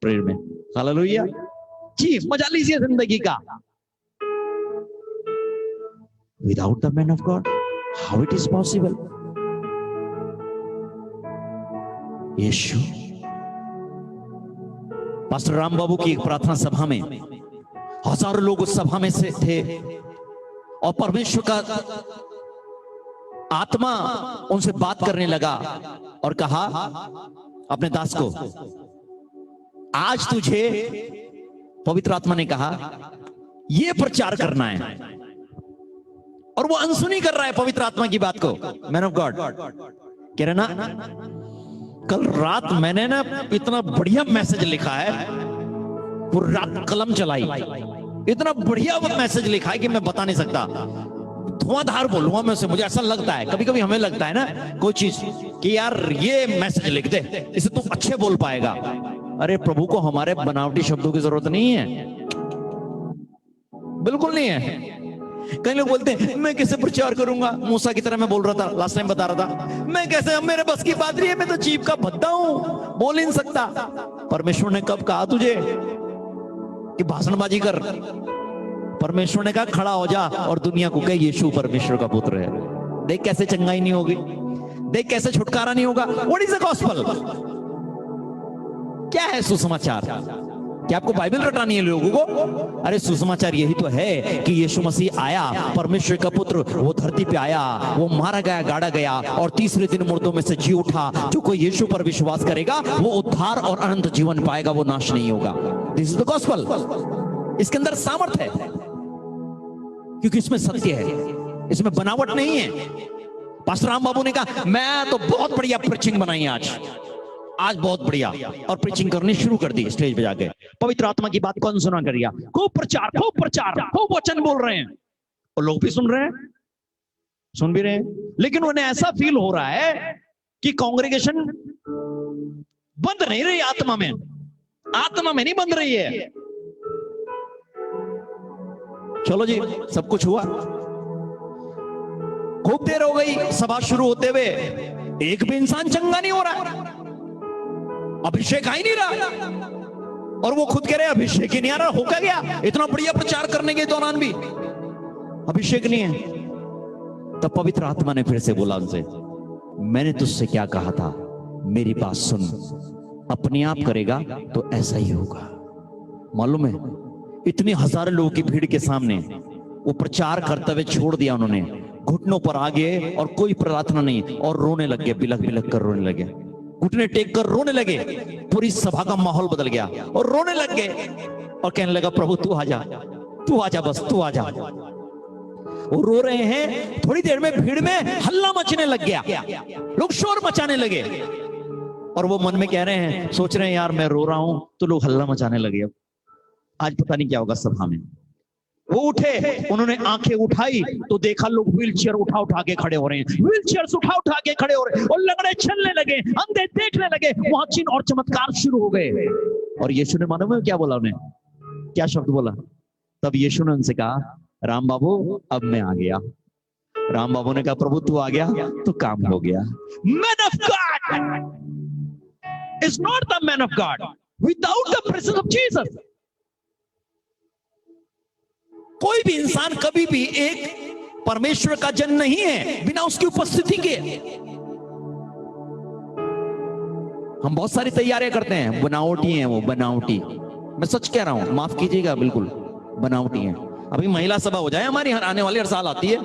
प्रेयर में। हालेलुया जी, मजा लीजिए जिंदगी का। Without the man of god how it is possible? Yeshu, pastor Ram Babu की एक प्रार्थना सभा में हजारों लोग उस सभा में से थे, और परमेश्वर का आत्मा उनसे बात करने लगा और कहा अपने दास को, आज तुझे पवित्र आत्मा ने कहा ये प्रचार करना है, और वो अनसुनी कर रहा है पवित्र आत्मा की बात को। मैन ऑफ गॉड कह रहे ना, कल रात मैंने ना इतना बढ़िया मैसेज लिखा है, पूरी रात कलम चलाई, इतना बढ़िया मैसेज लिखा है कि मैं बता नहीं सकता, धुआंधार बोलूंगा मैं उसे। मुझे ऐसा लगता है, कभी कभी हमें लगता है ना कोई चीज कि यार ये मैसेज लिख दे, इसे तू अच्छे बोल पाएगा। अरे प्रभु को हमारे बनावटी शब्दों की जरूरत नहीं है, बिल्कुल नहीं है। कई लोग बोलते हैं मैं कैसे प्रचार करूंगा, मूसा की तरह मैं बोल रहा था, लास्ट टाइम बता रहा था, मैं कैसे, मेरे बस की बात नहीं है, मैं तो जीभ का भद्दा हूं, बोल ही नहीं सकता। परमेश्वर ने कब कहा तुझे कि भाषणबाजी कर? परमेश्वर ने कहा खड़ा हो जा और दुनिया को कहे यीशु परमेश्वर का पुत्र है। देख कैसे चंगाई नहीं होगी, देख कैसे छुटकारा नहीं होगा। What is the gospel? क्या है सुसमाचार? क्या आपको बाइबल रटानी है लोगों को? अरे सुसमाचार यही तो है कि यीशु मसीह आया, परमेश्वर का पुत्र, वो धरती पे आया, वो मारा गया, गाड़ा गया, और तीसरे दिन मुर्दों में से जी उठा। जो कोई यीशु पर विश्वास करेगा वो उद्धार और अनंत जीवन पाएगा, वो नाश नहीं होगा। This is the gospel. इसके अंदर सामर्थ है, क्योंकि इसमें सत्य है, इसमें बनावट नहीं है। पास्टर राम बाबू ने कहा मैं तो बहुत बढ़िया प्रीचिंग बनाई आज बहुत बढ़िया, और प्रीचिंग करनी शुरू कर दी स्टेज पे जाके। पवित्र आत्मा की बात कौन सुना कर दिया? खूब प्रचार, खूब वचन बोल रहे हैं, और लोग भी सुन रहे हैं, सुन भी रहे हैं, लेकिन उन्हें ऐसा फील हो रहा है कि कांग्रेगेशन बंद नहीं रही, आत्मा में नहीं बंद रही है। चलो जी, सब कुछ हुआ, खूब देर हो गई सभा शुरू होते हुए, एक भी इंसान चंगा नहीं हो रहा, अभिषेक आ ही नहीं रहा, और वो खुद कह रहे अभिषेक ही नहीं आ रहा। होगा क्या? इतना बढ़िया प्रचार करने के दौरान भी अभिषेक नहीं है। तब पवित्र आत्मा ने फिर से बोला उनसे, मैंने तुझसे क्या कहा था, मेरी बात सुन, अपने आप करेगा तो ऐसा ही होगा। मालूम है, इतनी हजारों लोगों की भीड़ के सामने वो प्रचार करते हुए छोड़ दिया उन्होंने, घुटनों पर आ गए और कोई प्रार्थना नहीं, और रोने लगे, बिलख बिलख कर रोने लगे, घुटने टेक कर रोने लगे। पूरी सभा का माहौल बदल गया और रोने लग गए, और कहने लगा प्रभु तू आ जा, बस तू आ जा। वो रो रहे हैं, थोड़ी देर में भीड़ में हल्ला मचने लग गया, लोग शोर मचाने लगे, और वो मन में कह रहे हैं, सोच रहे हैं यार मैं रो रहा हूं तो लोग हल्ला मचाने लगे, अब आज पता नहीं क्या होगा सभा में। वो उठे, उन्होंने आंखें उठाई तो देखा लोग व्हील चेयर उठा उठा के खड़े हो रहे हैं, व्हील चेयर उठा उठा के खड़े हो रहे हैं, और लंगड़े चलने लगे, अंधे देखने लगे, वहां चिन्ह और चमत्कार शुरू हो गए। और यीशु ने मालूम है क्या बोला उन्हें? क्या शब्द बोला? तब यीशु ने उनसे कहा, राम बाबू अब मैं आ गया। राम बाबू ने कहा, प्रभु तू आ गया तो काम हो गया। Man of God is not the man of God without the presence of Jesus. कोई भी इंसान कभी भी एक परमेश्वर का जन नहीं है बिना उसकी उपस्थिति के। हम बहुत सारी तैयारियां करते हैं, बनावटी हैं वो, बनावटी। मैं सच कह रहा हूं, माफ कीजिएगा, बिल्कुल बनावटी हैं। अभी महिला सभा हो जाए हमारी, आने वाली हर साल आती है,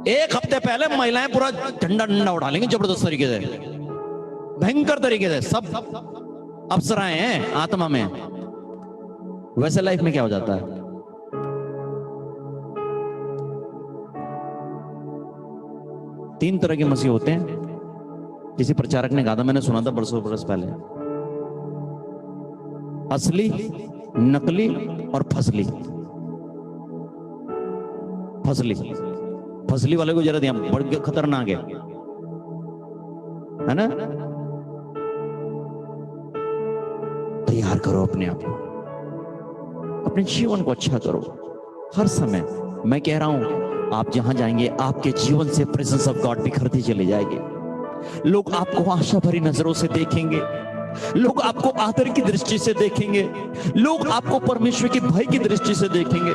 एक हफ्ते पहले महिलाएं पूरा झंडा डंडा उठा लेंगे जबरदस्त तरीके से, भयंकर तरीके से, सब अप्सराएं हैं आत्मा में। वैसे लाइफ में क्या हो जाता है? तीन तरह के मसीह होते हैं, किसी प्रचारक ने कहा था, मैंने सुना था बरसों बरस पहले, असली, नकली और फसली। फसली, फसली वाले को जरा ध्यान, बड़ खतरनाक है ना? तैयार करो अपने आप को, अपने जीवन को अच्छा करो हर समय। मैं कह रहा हूं, आप जहां जाएंगे आपके जीवन से प्रेजेंस ऑफ गॉड बिखरती चली जाएगी। लोग आपको आशा भरी नजरों से देखेंगे, लोग आपको आदर की दृष्टि से देखेंगे, लोग आपको परमेश्वर की भय की दृष्टि से देखेंगे।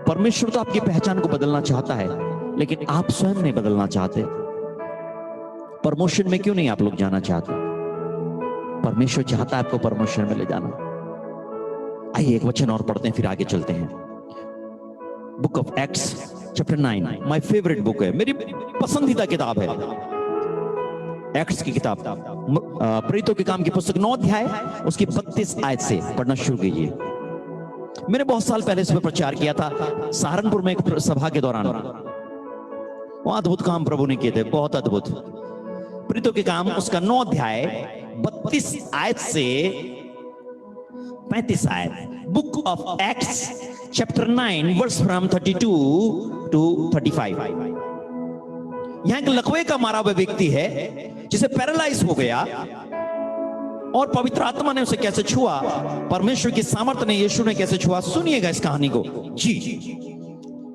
परमेश्वर तो आपकी पहचान को बदलना चाहता है, लेकिन आप स्वयं नहीं बदलना चाहते। प्रमोशन में क्यों नहीं आप लोग जाना चाहते? परमेश्वर चाहता है आपको प्रमोशन में ले जाना। आइए एक वचन और पढ़ते हैं, फिर आगे चलते हैं। Book of Acts chapter 9, my favourite book है, मेरी पसंदीदा किताब है, एक्ट्स की किताब। प्रेरितों के काम की पुस्तक 9 अध्याय उसकी 32 आयत से पढ़ना शुरू कीजिए। मैंने बहुत साल पहले इस पर प्रचार किया था सहारनपुर में एक सभा के दौरान। वहां अद्भुत काम प्रभु ने किए थे, बहुत अद्भुत। प्रेरितों के काम उसका 9 अध्याय 32 आयत से 35 आयत। Book of Acts chapter 9 verse from 32 to 35। यहां एक लकवे का मारा हुआ व्यक्ति है जिसे पैरालाइज हो गया, और पवित्र आत्मा ने उसे कैसे छुआ, परमेश्वर की सामर्थ्य ने, यीशु ने कैसे छुआ, सुनिएगा इस कहानी को जी।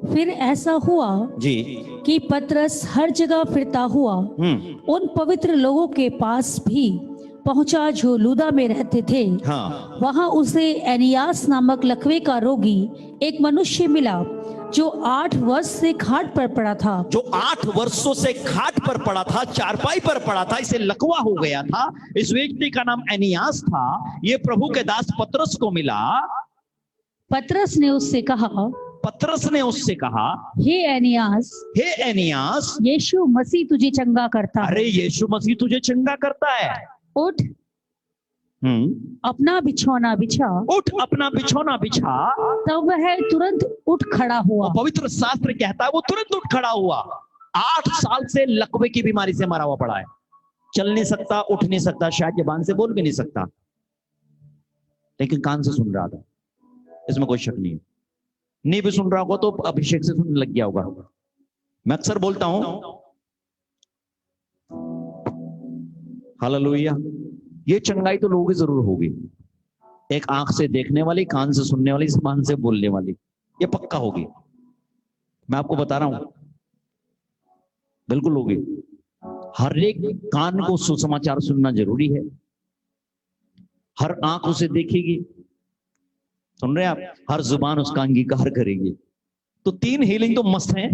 फिर ऐसा हुआ जी कि पतरस हर जगह फिरता हुआ उन पवित्र लोगों के पास भी पहुंचा जो लूदा में रहते थे। हाँ। वहां उसे एनियास नामक लकवे का रोगी एक मनुष्य मिला जो 8 वर्ष से खाट पर पड़ा था। जो 8 वर्षों से खाट पर पड़ा था, चारपाई पर पड़ा था, इसे लकवा हो गया था। इस व्यक्ति का नाम एनियास था। ये प्रभु के दास पतरस को मिला। पतरस ने उससे कहा, हे एनियास, यीशु मसीह तुझे चंगा करता है। अरे यीशु मसीह तुझे चंगा करता है, उठ अपना बिछौना बिछा। उठ अपना बिछौना बिछा। तब वह तुरंत उठ खड़ा हुआ। पवित्र शास्त्र कहता है वो तुरंत उठ खड़ा हुआ। 8 साल से लकवे की बीमारी से मरा हुआ पड़ा है, चल नहीं सकता, उठ नहीं सकता, शायद जबान से बोल भी नहीं सकता, लेकिन कान से सुन रहा था, इसमें कोई शक नहीं है। नहीं भी सुन रहा होगा तो अभिषेक से सुनने लग गया होगा। मैं अक्सर बोलता हूं, हालेलुया, ये चंगाई तो लोगों की जरूर होगी। एक आंख से देखने वाली, कान से सुनने वाली, जबान से बोलने वाली, ये पक्का होगी। मैं आपको बता रहा हूं, बिल्कुल होगी। हर एक कान को सुसमाचार सुनना जरूरी है, हर आंख उसे देखेगी, सुन रहे हैं आप, हर जुबान उसका अंगीकार करेगी। तो 3 हीलिंग तो मस्त हैं।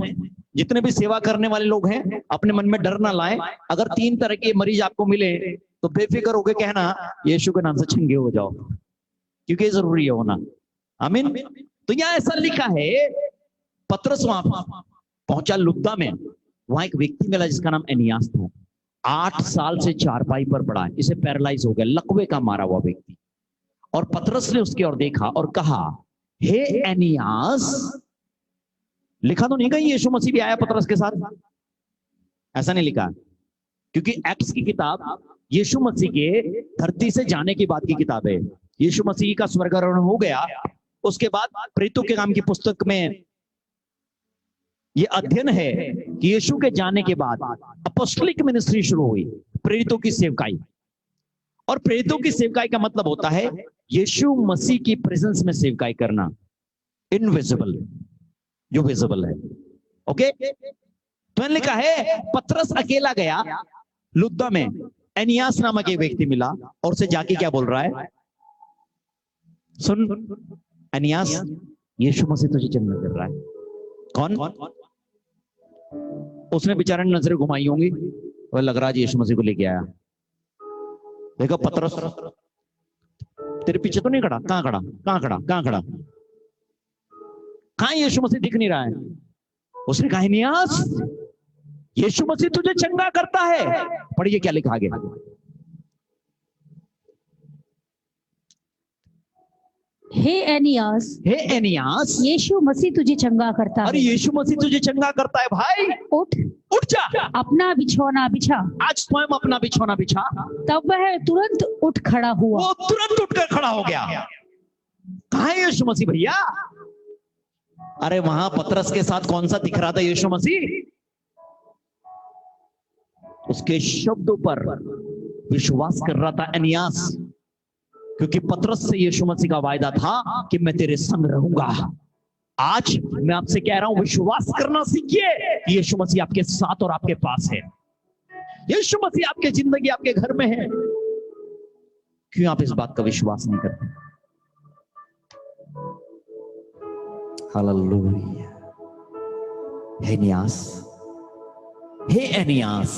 जितने भी सेवा करने वाले लोग हैं अपने मन में डर ना लाएं। अगर 3 तरह के मरीज आपको मिले तो बेफिक्र होकर कहना यीशु के नाम से चंगे हो जाओ, क्योंकि जरूरी है होना। आमीन। तो यहां ऐसा लिखा है, पतरस वहां पहुंचा लुद्दा में, वहां एक व्यक्ति मिला जिसका नाम एनियास था। 8 साल से चारपाई पर पड़ा है, इसे पैरालाइज हो गया, लकवे का मारा हुआ व्यक्ति। और पतरस ने उसकी ओर देखा और कहा, हे एनियास। लिखा तो नहीं कहीं यीशु मसीह भी आया पतरस के साथ, ऐसा नहीं लिखा। क्योंकि एक्ट्स की किताब यीशु मसीह के धरती से जाने की बात की किताब है। यीशु मसीह का स्वर्गारोहण हो गया, उसके बाद प्रेरितों के काम की पुस्तक में ये अध्ययन है कि यीशु के जाने के बाद अपोस्टलिक मिनिस्ट्री शुरू हुई, प्रेरितों की सेवकाई। और प्रेरितों की सेवकाई का मतलब होता है यीशु मसीह की प्रेजेंस में सेवकाई करना, इनविजिबल जो विजिबल है। ओके, तो मैंने लिखा है पतरस अकेला गया लुद्दा में, एनियास नामक एक व्यक्ति मिला और उसे जाके क्या बोल रहा है, सुन एनियास, यीशु मसीह तुझे चंगा कर रहा है। कौन? उसने बेचारे ने नजरें घुमाई होंगी, वह लग रहा है यीशु मसीह को लेके आया। देखो पतरस तेरे पीछे तो नहीं खड़ा, कहां खड़ा, कहां खड़ा, कहां खड़ा, कहां यीशु मसीह दिख नहीं रहा है। उसने कहा एनियास, यीशु मसीह तुझे चंगा करता है। पढ़िए क्या लिखा आगे। हे एनियास, हे एनियास, यीशु मसीह तुझे चंगा करता अरे है। यीशु मसीह तुझे चंगा करता है भाई, उठ, उठ जा, अपना बिछौना बिछा। आज स्वयं अपना बिछौना बिछा। तब वह तुरंत उठ खड़ा हुआ। वो तुरंत उठकर खड़ा हो गया। कहां है यीशु मसीह भैया? अरे वहां पतरस के साथ कौन सा दिख रहा था यीशु मसीह? उसके शब्दों पर विश्वास कर रहा था एनियास, क्योंकि पतरस से यीशु मसीह का वायदा था कि मैं तेरे संग रहूंगा। आज मैं आपसे कह रहा हूं, विश्वास करना सीखिए कि यीशु मसीह आपके साथ और आपके पास है। यीशु मसीह आपकी जिंदगी, आपके घर में है। क्यों आप इस बात का विश्वास नहीं करते? हालेलुया। हे एनियास, हे एनियास,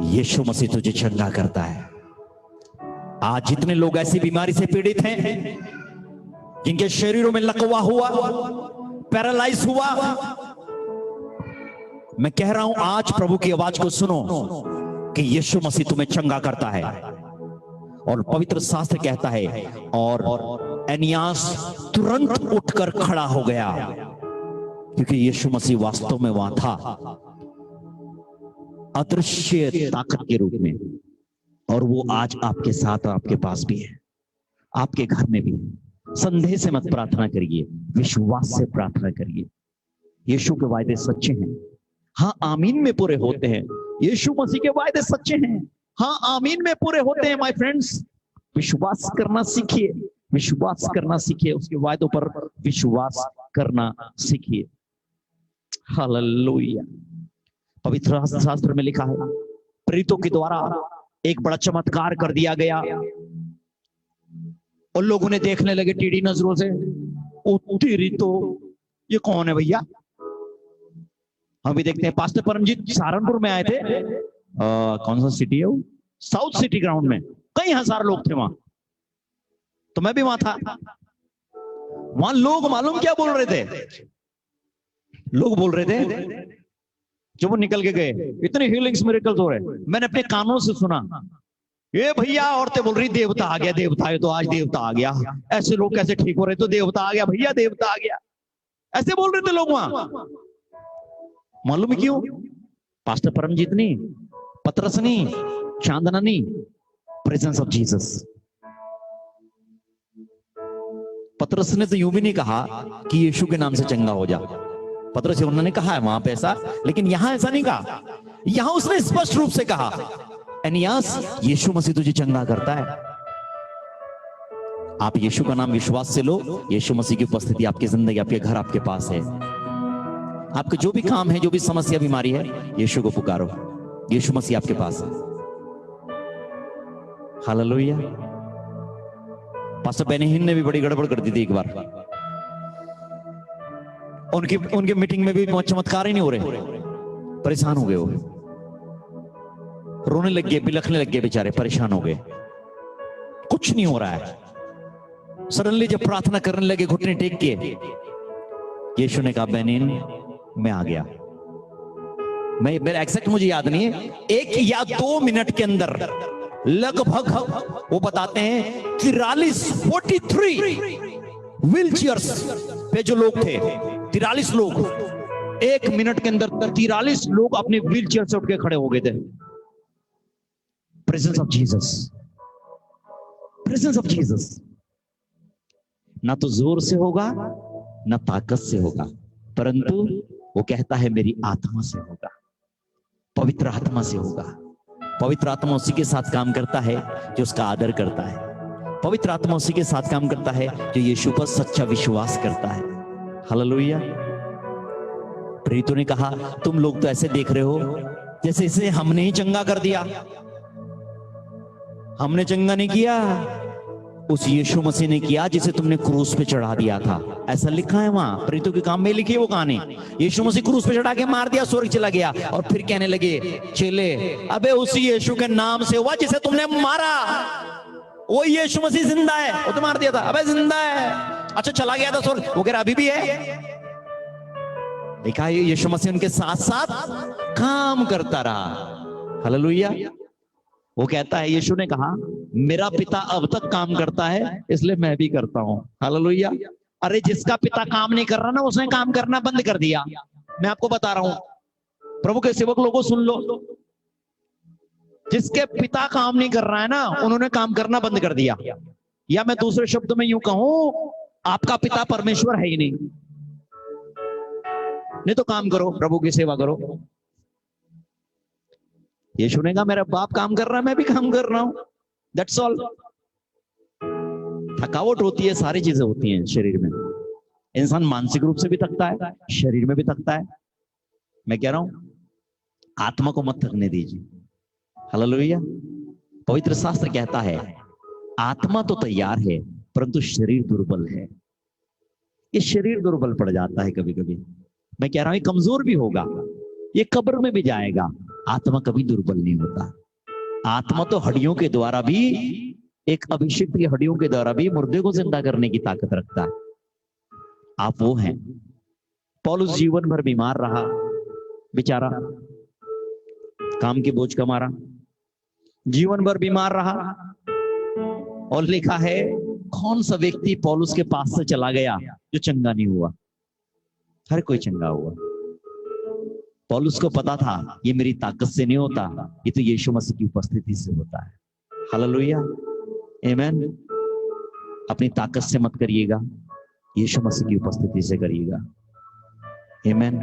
यीशु मसीह तुझे चंगा करता है। आज जितने लोग ऐसी बीमारी से पीड़ित हैं, जिनके शरीरों में लकवा हुआ, पैरालाइज हुआ, मैं कह रहा हूं आज प्रभु की आवाज को सुनो कि यीशु मसीह तुम्हें चंगा करता है। और पवित्र शास्त्र कहता है और एनियास तुरंत उठकर खड़ा हो गया, क्योंकि यीशु मसीह वास्तव में वहां था, अदृश्य ताकत के रूप में। और वो आज आपके साथ और आपके पास भी है, आपके घर में भी है। संदेह से मत प्रार्थना करिए, विश्वास से प्रार्थना करिए। यीशु के वायदे सच्चे हैं, हाँ आमीन में पूरे होते हैं। यीशु मसीह के वायदे सच्चे हैं, हाँ आमीन में पूरे होते हैं। माय फ्रेंड्स, विश्वास करना सीखिए, विश्वास करना सीखिए, उसके वायदों पर विश्वास करना सीखिए। हालेलुया। पवित्र शास्त्र में लिखा है, प्रेरितों के द्वारा एक बड़ा चमत्कार कर दिया गया और लोगों ने देखने लगे टीढ़ी नजरों से, ओ तेरी तो, ये कौन है भैया? हम भी देखते हैं। पास्टर परमजीत सहारनपुर में आए थे, कौन सा सिटी है वो, साउथ सिटी ग्राउंड में, कई हजार लोग थे वहां, तो मैं भी वहां था। वहां लोग मालूम क्या बोल रहे थे? लोग बोल रहे थे जब वो निकल के गए, इतने हीलिंग्स मिरेकल्स हो रहे, मैंने अपने कानों से सुना, ये भैया औरतें बोल रही देवता आ गया, देवता है तो आज देवता आ गया। ऐसे लोग कैसे ठीक हो रहे? तो देवता आ गया भैया, देवता आ गया, ऐसे बोल रहे थे लोग वहां। मालूम क्यों? पास्टर परमजीत नहीं, पतरस नहीं, चांदना नहीं, प्रेजेंस ऑफ जीसस। पतरस ने तो यूं भी नहीं कहा कि यीशु के नाम से चंगा हो जा। पतरस उन्होंने कहा है वहां पे ऐसा, लेकिन यहां ऐसा नहीं कहा। यहां उसने स्पष्ट रूप से कहा, एनियास, यीशु मसीह तुझे चंगा करता है। आप यीशु का नाम विश्वास से लो, यीशु मसीह की उपस्थिति आपकी जिंदगी, आपके घर, आपके पास है। आपके जो भी काम है, जो भी समस्या, बीमारी है, यीशु को पुकारो, यीशु मसीह आपके पास है। हालेलुया। पास्टर बेनिहिन ने भी बड़ी गड़बड़ कर दी थी एक बार, उनकी मीटिंग में भी चमत्कार ही नहीं हो रहे, परेशान हो गए, वो रोने लग गए, बिलखने लग गए बेचारे, परेशान हो गए, कुछ नहीं हो रहा है। सडनली जब प्रार्थना करने लगे घुटने टेक के, यीशु ने कहा बेनिहिन मैं आ गया। मेरा एग्जैक्ट मुझे याद नहीं है, 1 या 2 मिनट के अंदर लगभग वो बताते हैं 43 व्हील चेयर्स पे जो लोग थे, 43 लोग 1 मिनट के अंदर 43 लोग अपने व्हील चेयर से उठ के खड़े हो गए थे। Presence of Jesus, presence of Jesus. ना तो जोर से होगा ना ताकत से होगा, परंतु वो कहता है मेरी आत्मा से होगा, पवित्र आत्मा से होगा। पवित्र आत्मा उसी के साथ काम करता है जो उसका आदर करता है। पवित्र आत्मा उसी के साथ काम करता है जो यीशु पर सच्चा विश्वास करता है। हालेलुया। प्रेरितों ने कहा तुम लोग तो ऐसे देख रहे हो जैसे इसे हमने ही चंगा कर दिया। हमने चंगा नहीं किया, उस यीशु मसीह ने किया जिसे तुमने क्रूस पे चढ़ा दिया था। ऐसा लिखा है वहां, प्रेरितों के काम में लिखी है वो कहानी। यीशु मसीह क्रूस पे चढ़ा के मार दिया, स्वर्ग चला गया, और फिर कहने लगे चेले अबे उसी यीशु के नाम से हुआ जिसे तुमने मारा, वो यीशु मसीह जिंदा है। वो तो मार दिया था, अबे जिंदा है। अच्छा चला गया था स्वर्ग, वो कह रहा अभी भी है। देखा यीशु मसीह उनके साथ साथ काम करता रहा। हालेलुया। वो कहता है, यीशु ने कहा मेरा पिता अब तक काम करता है इसलिए मैं भी करता हूं। हालेलुया। अरे जिसका पिता काम नहीं कर रहा ना, उसने काम करना बंद कर दिया। मैं आपको बता रहा हूं, प्रभु के सेवक लोगों सुन लो, जिसके पिता काम नहीं कर रहा है ना, उन्होंने काम करना बंद कर दिया। या मैं दूसरे शब्दों में यूं कहूं, आपका पिता परमेश्वर है ही नहीं तो काम करो, प्रभु की सेवा करो। यीशु ने कहा मेरा बाप काम कर रहा है, मैं भी काम कर रहा हूं, दैट्स ऑल। थकावट होती है, सारी चीजें होती हैं शरीर में। इंसान मानसिक रूप से भी थकता है, शरीर में भी थकता है। मैं कह रहा हूं आत्मा को मत थकने दीजिए। हालेलुया। पवित्र शास्त्र कहता है आत्मा तो तैयार है परंतु शरीर दुर्बल है। ये शरीर दुर्बल पड़ जाता है कभी कभी। मैं कह रहा हूं ये कमजोर भी होगा, ये कब्र में भी जाएगा, आत्मा कभी दुर्बल नहीं होता। आत्मा तो हड्डियों के द्वारा भी, एक अभिषिक्त की हड्डियों के द्वारा भी मुर्दे को जिंदा करने की ताकत रखता है। आप वो हैं। पौलुस जीवन भर बीमार रहा बेचारा, काम के बोझ का मारा जीवन भर बीमार रहा। और लिखा है कौन सा व्यक्ति पौलुस के पास से चला गया जो चंगा नहीं हुआ? हर कोई चंगा हुआ। पौलुस को पता था ये मेरी ताकत से नहीं होता, ये तो यीशु मसीह की उपस्थिति से होता है। हालेलुया, आमीन। अपनी ताकत से मत करिएगा, यीशु मसीह की उपस्थिति से करिएगा। आमीन।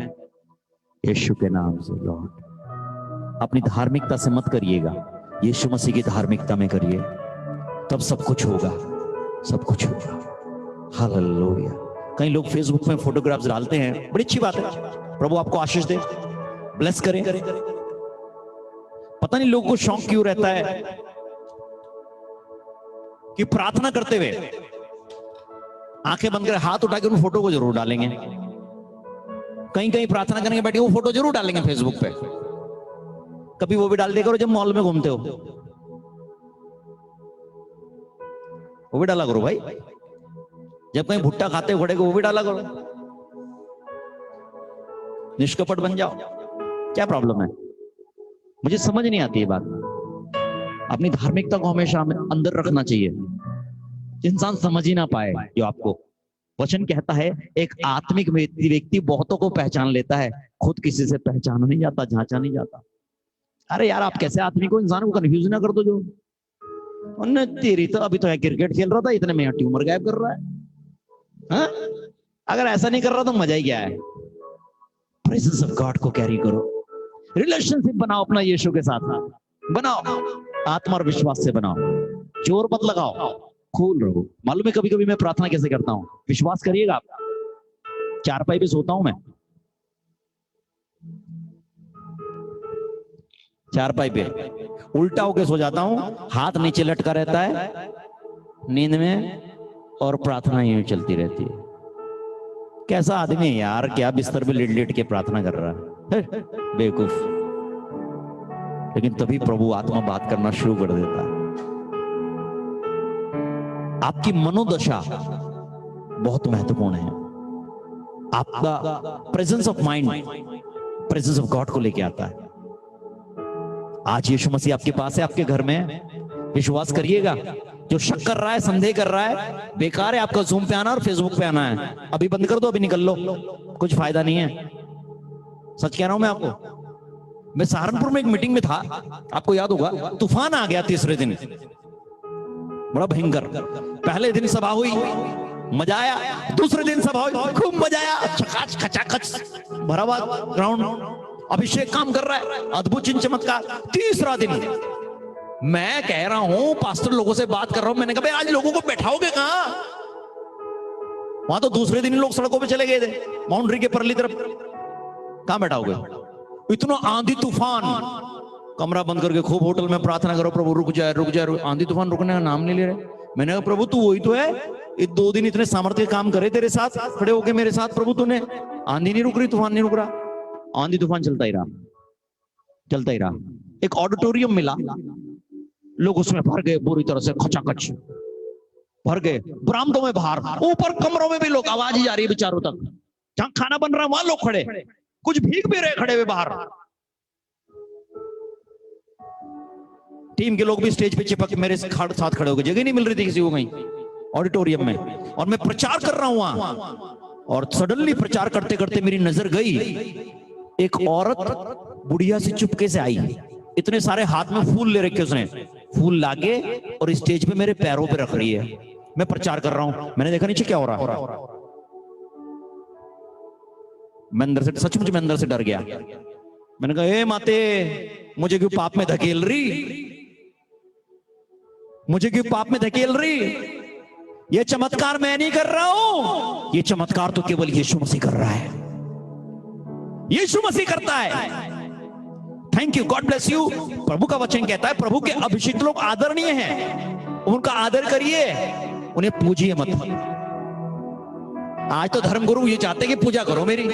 यीशु के नाम से लॉर्ड। अपनी धार्मिकता से मत करिएगा, यीशु मसीह की धार्मिकता में करिए, तब सब कुछ होगा, सब कुछ होगा। हालेलुया। कई लोग फेसबुक में फोटोग्राफ्स डालते हैं, बड़ी अच्छी बात है, प्रभु आपको आशीष दे, ब्लेस करें। पता नहीं लोगों को शौक क्यों रहता है कि प्रार्थना करते हुए आंखें बंद कर हाथ उठा के उन फोटो को जरूर डालेंगे। कहीं कहीं प्रार्थना करने के बैठे वो फोटो जरूर डालेंगे फेसबुक पे। कभी वो भी डाल दिया करो जब मॉल में घूमते हो, वो भी डाला करो भाई। जब कहीं भुट्टा खाते घोड़े को, वो भी डाला करो। निष्कपट बन जाओ, क्या प्रॉब्लम है? मुझे समझ नहीं आती ये बात। अपनी धार्मिकता को हमेशा अंदर रखना चाहिए, इंसान समझ ही ना पाए। जो आपको वचन कहता है एक आत्मिक व्यक्ति बहुतों को पहचान लेता है, खुद किसी से पहचाना नहीं जाता, जांचा नहीं जाता। अरे यार आप कैसे आदमी को, इंसान को कंफ्यूज ना कर दो। जो तेरी तो अभी तो है क्रिकेट खेल रहा था, इतने में ट्यूमर गायब कर रहा है। हाँ? अगर ऐसा नहीं कर रहा तो मजा ही क्या है? प्रेजेंस ऑफ गॉड को कैरी करो, रिलेशनशिप बनाओ अपना यीशु के साथ, बनाओ, आत्मा और विश्वास से बनाओ, जोर मत लगाओ, खूल रहो। मालूम है कभी कभी मैं प्रार्थना कैसे करता हूं, विश्वास करिएगा आप, चारपाई पे सोता हूं मैं, चारपाई पे उल्टा होके सो जाता हूं, हाथ नीचे लटका रहता है नींद में, और प्रार्थना यूं चलती रहती है। कैसा आदमी है यार, क्या बिस्तर पे लेट लेट के प्रार्थना कर रहा है, बेवकूफ। लेकिन तभी प्रभु आत्मा बात करना शुरू कर देता है। आपकी मनोदशा बहुत महत्वपूर्ण है। आपका presence of mind presence of God को लेके आता है। आज यीशु मसीह आपके पास है, आपके घर में, विश्वास करिएगा। जो शक कर रहा है, संदेह कर रहा है, बेकार है आपका जूम पे आना और फेसबुक पे आना है। अभी बंद कर दो, अभी निकल लो, कुछ फायदा नहीं है। सच कह रहा हूं मैं आपको, मैं सहारनपुर में एक मीटिंग में था, आपको याद होगा, तूफान आ गया तीसरे दिन, बड़ा भयंकर। पहले दिन सभा हुई, मजा आया। दूसरे दिन सभा हुई, खूब मजा आया, चकाच खचाखच भरा हुआ ग्राउंड, अभिषेक काम कर रहा है, अद्भुत चिन्ह चमत्कार। तीसरा दिन मैं कह रहा हूं, पास्टर लोगों से बात कर रहा हूं, मैंने कहा भाई आज लोगों को बैठाओगे कहां? वहां तो दूसरे दिन लोग सड़कों पे चले गए थे, बाउंड्री के परली तरफ, कहां बैठाओगे? इतना आंधी तूफान, कमरा बंद करके खूब होटल में प्रार्थना करो, प्रभु रुक जाए रुक जाए। आंधी तूफान रुकने का नाम नहीं ले रहे। मैंने कहा प्रभु तू वही तो है, ये 2 दिन इतने सामर्थ्य काम करे तेरे साथ, खड़े होके मेरे साथ, प्रभु तूने, आंधी नहीं रुक रही, तूफान नहीं रुक रहा। आंधी तूफान चलता ही रहा, चलता ही रहा। एक ऑडिटोरियम मिला, लोग उसमें भर गए, बुरी तरह से खचाखच भर गए, बरामदों में बाहर, ऊपर कमरों में भी लोग, आवाज ही जा रही है चारों तक, जहां खाना बन रहा है वहां लोग खड़े, कुछ भीग भी रहे खड़े हुए बाहर। टीम के लोग भी स्टेज पे चिपक के मेरे साथ खड़े हो गए, जगह नहीं मिल रही थी किसी को कहीं ऑडिटोरियम में, और मैं प्रचार कर रहा हूं वहां, और सडनली प्रचार करते करते मेरी नजर गई, एक औरत बुढ़िया से चुपके से आई, इतने सारे हाथ में फूल ले रखे उसने, फूल लाके और स्टेज पे मेरे पैरों पे रख रही है। मैं प्रचार कर रहा हूं, मैंने देखा नीचे क्या हो रहा है, मैं अंदर से, सचमुच मैं अंदर से डर गया। मैंने कहा ए माते, मुझे क्यों पाप में धकेल रही, मुझे क्यों पाप में धकेल रही? ये चमत्कार मैं नहीं कर रहा हूं, ये चमत्कार तो केवल यीशु मसीह कर रहा है, यीशु मसीह करता है। Thank you, god bless you. प्रभु का वचन कहता है प्रभु के अभिषिक्त लोग आदरणीय हैं, उनका आदर करिए, उन्हें पूजिए मत। आज तो धर्मगुरु ये चाहते कि पूजा करो मेरी,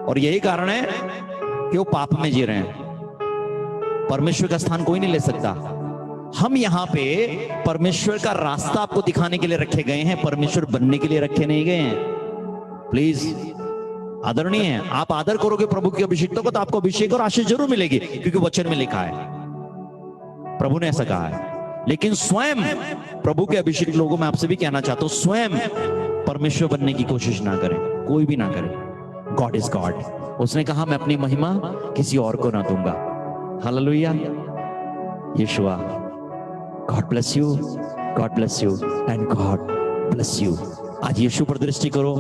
और यही कारण है कि वो पाप में जी रहे हैं। परमेश्वर का स्थान कोई नहीं ले सकता। हम यहां पे परमेश्वर का रास्ता आपको दिखाने के लिए रखे गए हैं, परमेश्वर बनने के लिए रखे नहीं गए हैं। प्लीज, आदरणीय है, आप आदर करोगे प्रभु के अभिषेक्तों को तो आपको अभिषेक और आशीष जरूर मिलेगी, क्योंकि वचन में लिखा है, प्रभु ने ऐसा कहा है। लेकिन स्वयं प्रभु के अभिषेक लोगों में आपसे भी कहना चाहता हूं, स्वयं परमेश्वर बनने की कोशिश ना करें, कोई भी ना करे। गॉड इज गॉड, उसने कहा मैं अपनी महिमा किसी और को ना दूंगा। Hallelujah, Yeshua. God bless you, god bless you and god bless you. आज यीशु पर दृष्टि करो,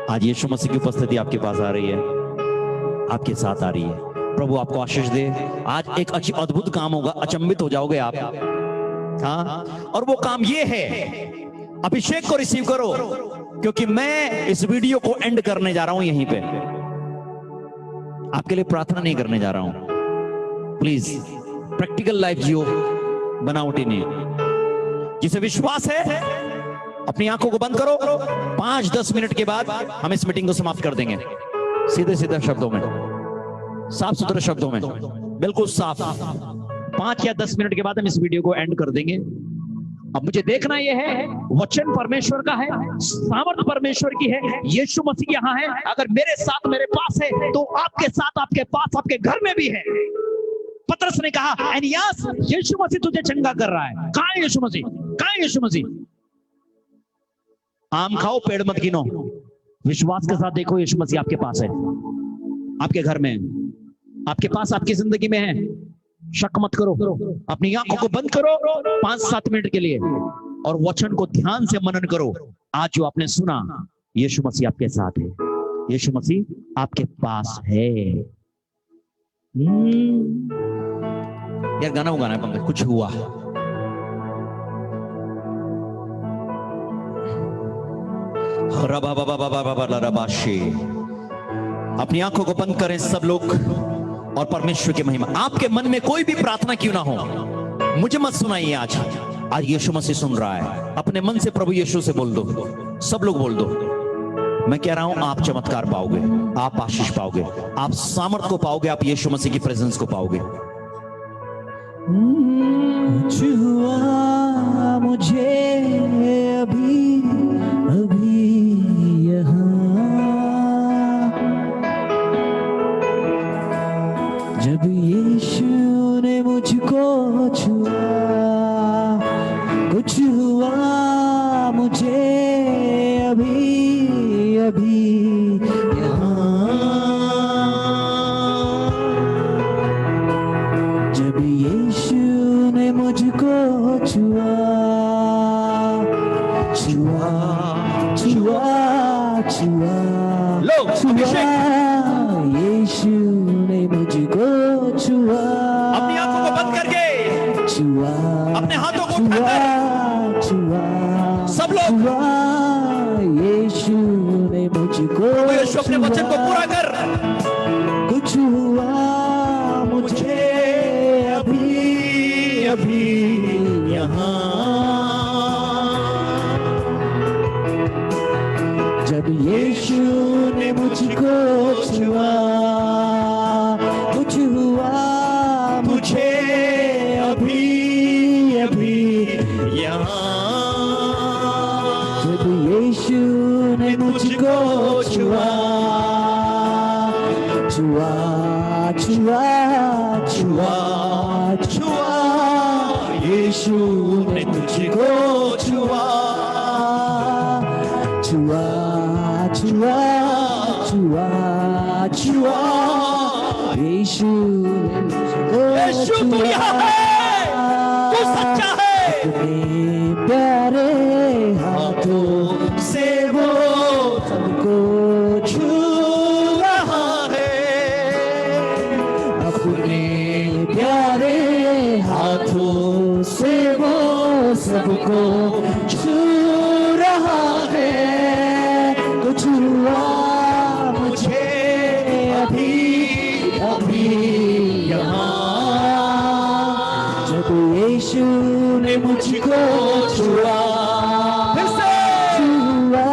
आज यीशु मसीह की उपस्थिति आपके पास आ रही है, आपके साथ आ रही है। प्रभु आपको आशीष दे। आज एक अद्भुत काम होगा, अचंभित हो जाओगे आप। हाँ, और वो काम ये है, अभिषेक को रिसीव करो, क्योंकि मैं इस वीडियो को एंड करने जा रहा हूं यहीं पे, आपके लिए प्रार्थना नहीं करने जा रहा हूं। प्लीज प्रैक्टिकल लाइफ जियो, बनावटी नहीं। जिसे विश्वास है अपनी आंखों को बंद करो, 5-10 मिनट के बाद हम इस मीटिंग को समाप्त कर देंगे, सीधे सीधे शब्दों में, साफ सुथरे शब्दों में, बिल्कुल साफ। 5 या 10 मिनट के बाद हम इस वीडियो को एंड कर देंगे। अब मुझे देखना यह है, वचन परमेश्वर का है, सामर्थ परमेश्वर की है, यीशु मसीह यहाँ है। अगर मेरे साथ मेरे पास है तो आपके साथ, आपके पास, आपके घर में भी है। पतरस ने कहा एनियास, यीशु मसीह तुझे चंगा कर रहा है। कहां है यीशु मसीह, कहां है यीशु मसीह? आम खाओ, पेड़ मत गिनो, विश्वास के साथ देखो यीशु मसीह आपके पास है, आपके घर में है, आपके पास, आपकी जिंदगी में है। शक मत करो, अपनी आंखों को बंद करो 5-7 मिनट के लिए और वचन को ध्यान से मनन करो। आज जो आपने सुना, यीशु मसीह आपके साथ है, यीशु मसीह आपके पास है। यार गाना वो गाना है पंकज, कुछ हुआ। अपनी आंखों को बंद करें सब लोग और परमेश्वर की महिमा। आपके मन में कोई भी प्रार्थना क्यों ना हो, मुझे मत सुनाइए। आज यीशु मसीह सुन रहा है। अपने मन से प्रभु यीशु से बोल दो, सब लोग बोल दो। मैं कह रहा हूं, आप चमत्कार पाओगे, आप आशीष पाओगे, आप सामर्थ को पाओगे, आप यीशु मसीह की प्रेजेंस को पाओगे। कुछ हुआ मुझे अभी अभी यहाँ, जब यीशु ने मुझको छुआ। कुछ हुआ मुझे अभी अभी यहाँ, छुआ छुआ छुआ लो छुआ अभिषेक यीशु ने मुझको छुआ अपनी आंखों को बंद करके छुआ अपने हाथों को छुआ उठाकर छुआ सब लोग छुआ यीशु ने मुझको प्रभु यीशु अपने वचन को पूरा कर। कुछ हुआ मुझे अभी अभी यहाँ जब यीशु ने मुझको छुआ कुछ हुआ मुझे अभी अभी यहाँ जब यीशु ने मुझको छुआ छुआ छुआ छुआ छुआ यीशु ने मुझको छुआ छुआ छुआ छुआ छुआ यीशु ने मुझको यीशु तू यहाँ है, तू सच्चा है। अपने प्यारे हाथों से वो सबको छू रहा है अपने प्यारे हाथों से वो सबको छू रहा है कुछ हुआ मुझे अभी अभी यहाँ जब यीशु ने मुझको छुआ फिर से छुआ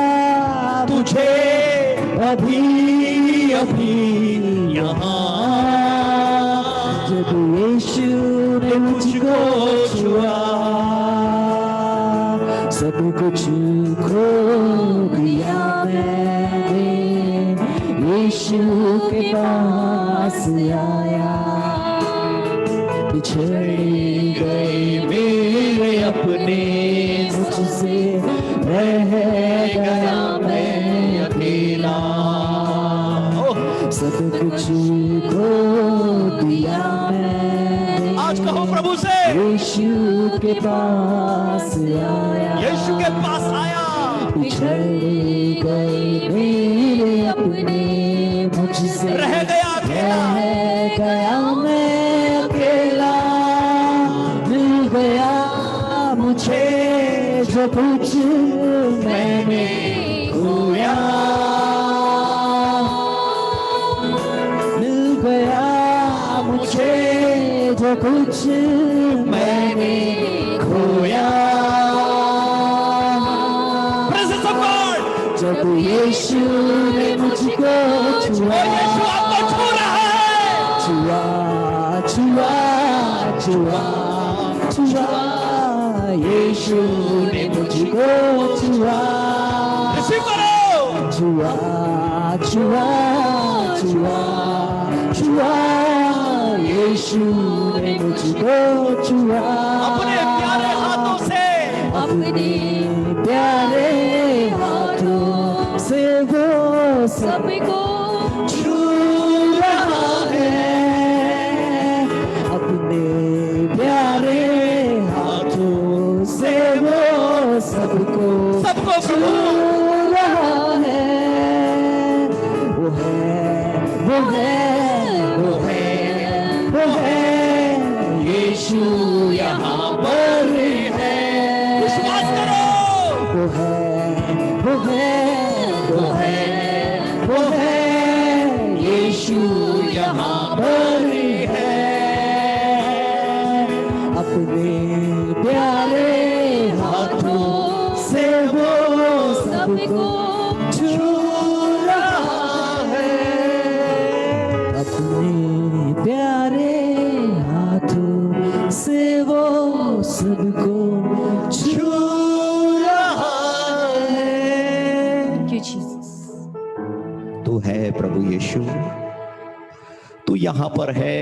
तुझे अभी अभी यहाँ जब यीशु ने मुझको छुआ सब कुछ खो दिया मैंने यीशु के पास आया बिछड़ी गई मेरे अपने मुझसे रह गया मैं अकेला सब कुछ खो दिया मैंने आज कहो प्रभु से यीशु के पास आया यीशु के पास आया बिछड़ी गई मेरे अपने मुझसे रह गया अकेला रह गया मैं अकेला मिल गया मुझे जो कुछ मैंने खोया मिल गया मुझे जो कुछ मैंने खोया प्रेजेंस ऑफ गॉड जब यीशु ने मुझको छुआ यीशु आपको छू रहा है छुआ छुआ छुआ छुआ यीशु ने मुझको छुआ रिसीव करो छुआ छुआ छुआ छुआ यीशु ने मुझको छुआ अपने प्यारे हाथों से अपने प्यारे हाथों से वो सबको छू रहा है अपने प्यारे हाथों से वो सबको सबको छू रहा है वो है वो है वो है वो है यीशु यहाँ पर है विश्वास करो वो है वो है वो है वो है यीशु यहाँ पर है अपने प्यारे हाथों से वो सबको छू रहा है अपने प्यारे हाथों से वो सबको छू रहा है Thank you, Jesus. तू है प्रभु यीशु तू यहाँ पर है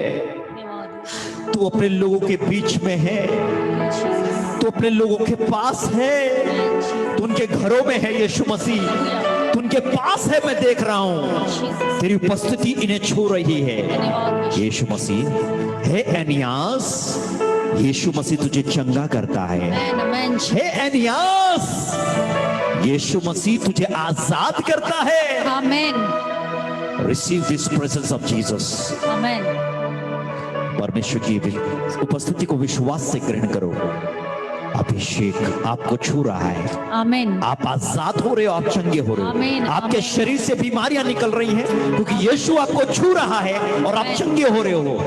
तू अपने लोगों के बीच में है तू अपने लोगों के पास है तू उनके घरों में है यीशु मसीह तू उनके पास है मैं देख रहा हूं तेरी उपस्थिति इन्हें छू रही है यीशु मसीह है एनियास यीशु मसीह तुझे चंगा करता है Amen, amen. हे एनियास यीशु मसीह तुझे आजाद करता है। Amen, receive this presence of Jesus. Amen, परमेश्वर की उपस्थिति को विश्वास से ग्रहण करो। अभिषेक आपको छू रहा है। आमेन, आप आजाद हो रहे हो, आप चंगे हो रहे आमीन, हो। आपके आमीन। शरीर से बीमारियां निकल रही हैं क्योंकि यीशु आपको छू रहा है और आप आमीन। चंगे हो रहे हो।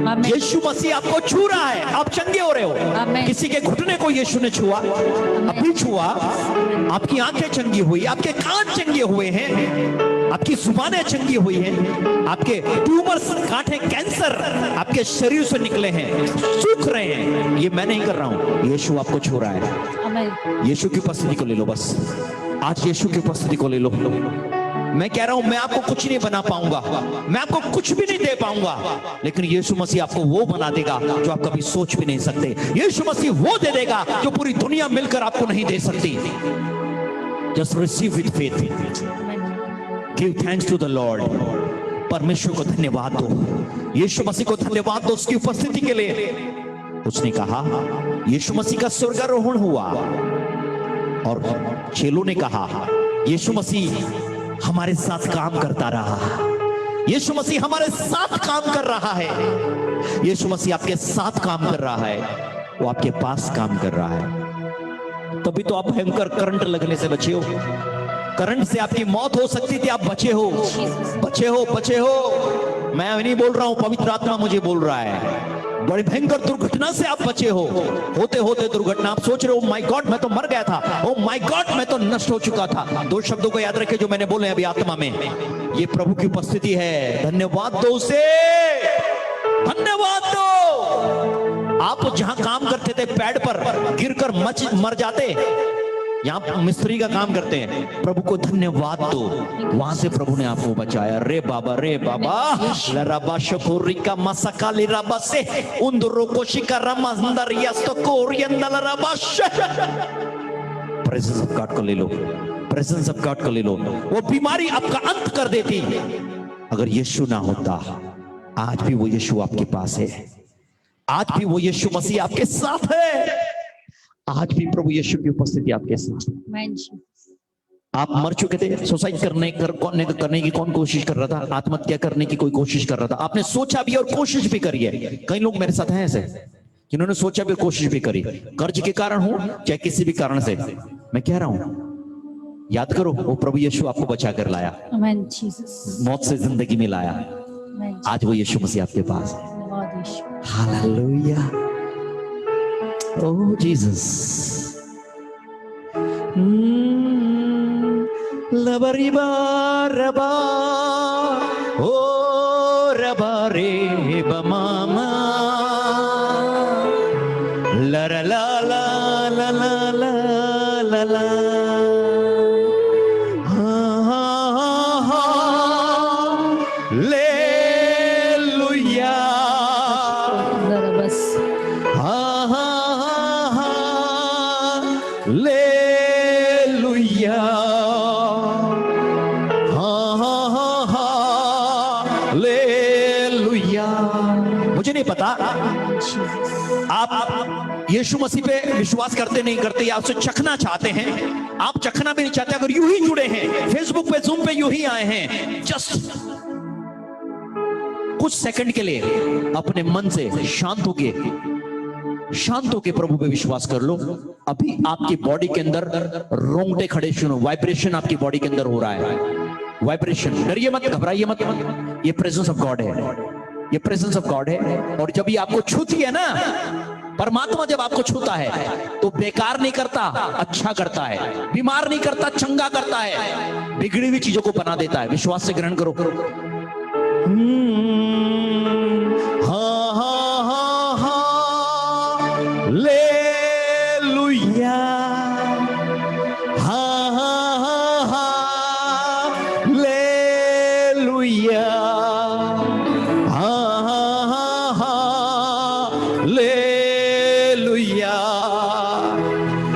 आमीन, यीशु मसीह आपको छू रहा है, आप चंगे हो रहे हो। आमीन। किसी के घुटने को यीशु ने छुआ, अभी छुआ, आपकी आंखें चंगी हुई, आपके कान चंगे हुए हैं, आपकी जुबानें चंगी हुई हैं, आपके ट्यूमर्स, गांठें, कैंसर आपके शरीर से निकले हैं, सूख रहे हैं। ये मैं नहीं कर रहा हूं, यीशु आपको छू रहा है। आमेन, यीशु की उपस्थिति को ले लो। बस आज यीशु की उपस्थिति को ले लो। मैं कह रहा हूं, मैं आपको कुछ नहीं बना पाऊंगा, मैं आपको कुछ भी नहीं दे पाऊंगा, लेकिन यीशु मसीह आपको वो बना देगा जो आप कभी सोच भी नहीं सकते। यीशु मसीह वो दे देगा जो पूरी दुनिया मिलकर आपको नहीं दे सकती। Just receive with faith. Give thanks to the Lord. परमेश्वर को धन्यवाद दो, यीशु मसीह को धन्यवाद दो उसकी उपस्थिति के लिए। उसने कहा, यीशु मसीह का स्वर्गारोहण हुआ और चेलों ने कहा, यीशु मसीह हमारे साथ काम करता रहा, यीशु मसीह हमारे साथ काम कर रहा है। यीशु मसीह आपके साथ काम कर रहा है, वो आपके पास काम कर रहा है। तभी तो आप भयंकर करंट लगने से बचे हो। करंट से आपकी मौत हो सकती थी, आप बचे हो, बचे हो, बचे हो। मैं नहीं बोल रहा हूं, पवित्र आत्मा मुझे बोल रहा है। बड़ी भयंकर दुर्घटना से आप बचे हो। होते होते दुर्घटना, आप सोच रहे हो, माय गॉड मैं तो मर गया था, ओ माय गॉड मैं तो नष्ट हो चुका था। दो शब्दों को याद रखें जो मैंने बोले अभी आत्मा में। ये प्रभु की उपस्थिति है। धन्यवाद दो उसे, धन्यवाद दो। आप जहां काम करते थे पैड पर गिरकर मर जाते, यहां मिस्त्री का काम करते हैं। प्रभु को धन्यवाद दो, वहां से प्रभु ने आपको बचाया। रे बाबा, रे बाबा। लराबा शकुरिका मसकाली रबा से उंदरो कोशिका रमंदर यस्तो कोरियंदल रबा। प्रेजेंस ऑफ गॉड को ले लो, प्रेजेंस ऑफ गॉड को ले लो। वो बीमारी आपका अंत कर देती अगर यीशु ना होता। आज भी वो यीशु आपके पास है, आज भी वो यीशु मसीह आपके साथ है, आज भी प्रभु यीशु की उपस्थिति आपके साथ। आप मर चुके थे, सुसाइड करने की कौन कोशिश कर रहा था? आत्महत्या करने की कोई कोशिश कर रहा था? आपने सोचा भी और कोशिश भी करी है। कई लोग मेरे साथ हैं ऐसे जिन्होंने सोचा भी और कोशिश भी करी, कर्ज के कारण हो चाहे किसी भी कारण से। मैं कह रहा हूं, याद करो, वो प्रभु यीशु आपको बचा कर लाया, मौत से जिंदगी में लाया। आज वो यीशु मसीह आपके पास है। Hallelujah, oh Jesus. Labariba raba, oh rabare ba mama, la la la la la la la la la, ha ha ha, Hallelujah. मुझे नहीं पता आप यीशु मसीह पे विश्वास करते नहीं करते या उससे चखना चाहते हैं। आप चखना भी नहीं चाहते, अगर यूं ही जुड़े हैं फेसबुक पे, जूम पे यूं ही आए हैं, जस्ट कुछ सेकंड के लिए अपने मन से शांत होके प्रभु पे विश्वास कर लो। अभी आपकी बॉडी के अंदर रोंगटे खड़े सुनो, वाइब्रेशन आपकी बॉडी के अंदर हो रहा है, वाइब्रेशन। डरिए मत, घबराइए मत, ये प्रेजेंस ऑफ गॉड है, ये प्रेजेंस ऑफ गॉड है। और जब ये आपको छूती है ना, परमात्मा जब आपको छूता है तो बेकार नहीं करता, अच्छा करता है, बीमार नहीं करता, चंगा करता है, बिगड़ी हुई चीजों को बना देता है। विश्वास से ग्रहण करो। हाँ हाँ हाँ हाँ, लेलुया, हाँ हाँ हाँ हाँ, लेलुया, हाँ हाँ हाँ हाँ, लेलुया,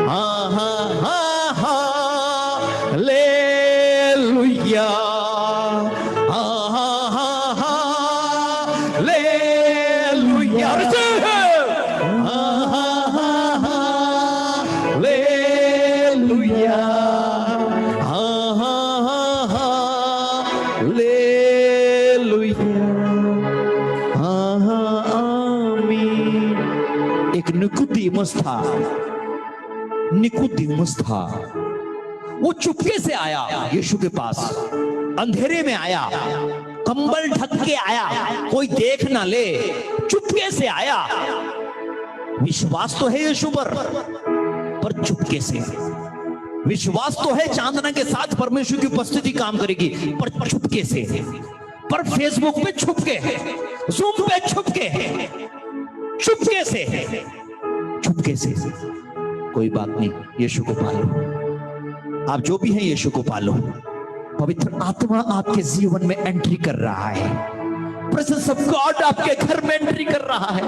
हाँ हाँ हाँ हाँ, लेलुया, हाँ हाँ हाँ हाँ, लेलुया, हाँ हाँ हाँ हाँ, लेलुया। निकोदेमुस था, निकोदेमुस था, वो चुपके से आया यीशु के पास, अंधेरे में आया, कंबल ढक के आया, कोई देख ना ले, चुपके से आया। विश्वास तो है यीशु पर चुपके से। विश्वास तो है चांदना के साथ परमेश्वर की उपस्थिति काम करेगी, पर चुपके से। पर फेसबुक पे छुपके, जूम पे छुपके, चुपके से, चुपके से। कोई बात नहीं, यीशु को पालो। आप जो भी हैं यीशु को पालो। पवित्र आत्मा आपके जीवन में एंट्री कर रहा है। प्रेजेंस ऑफ गॉड आपके घर में एंट्री कर रहा है।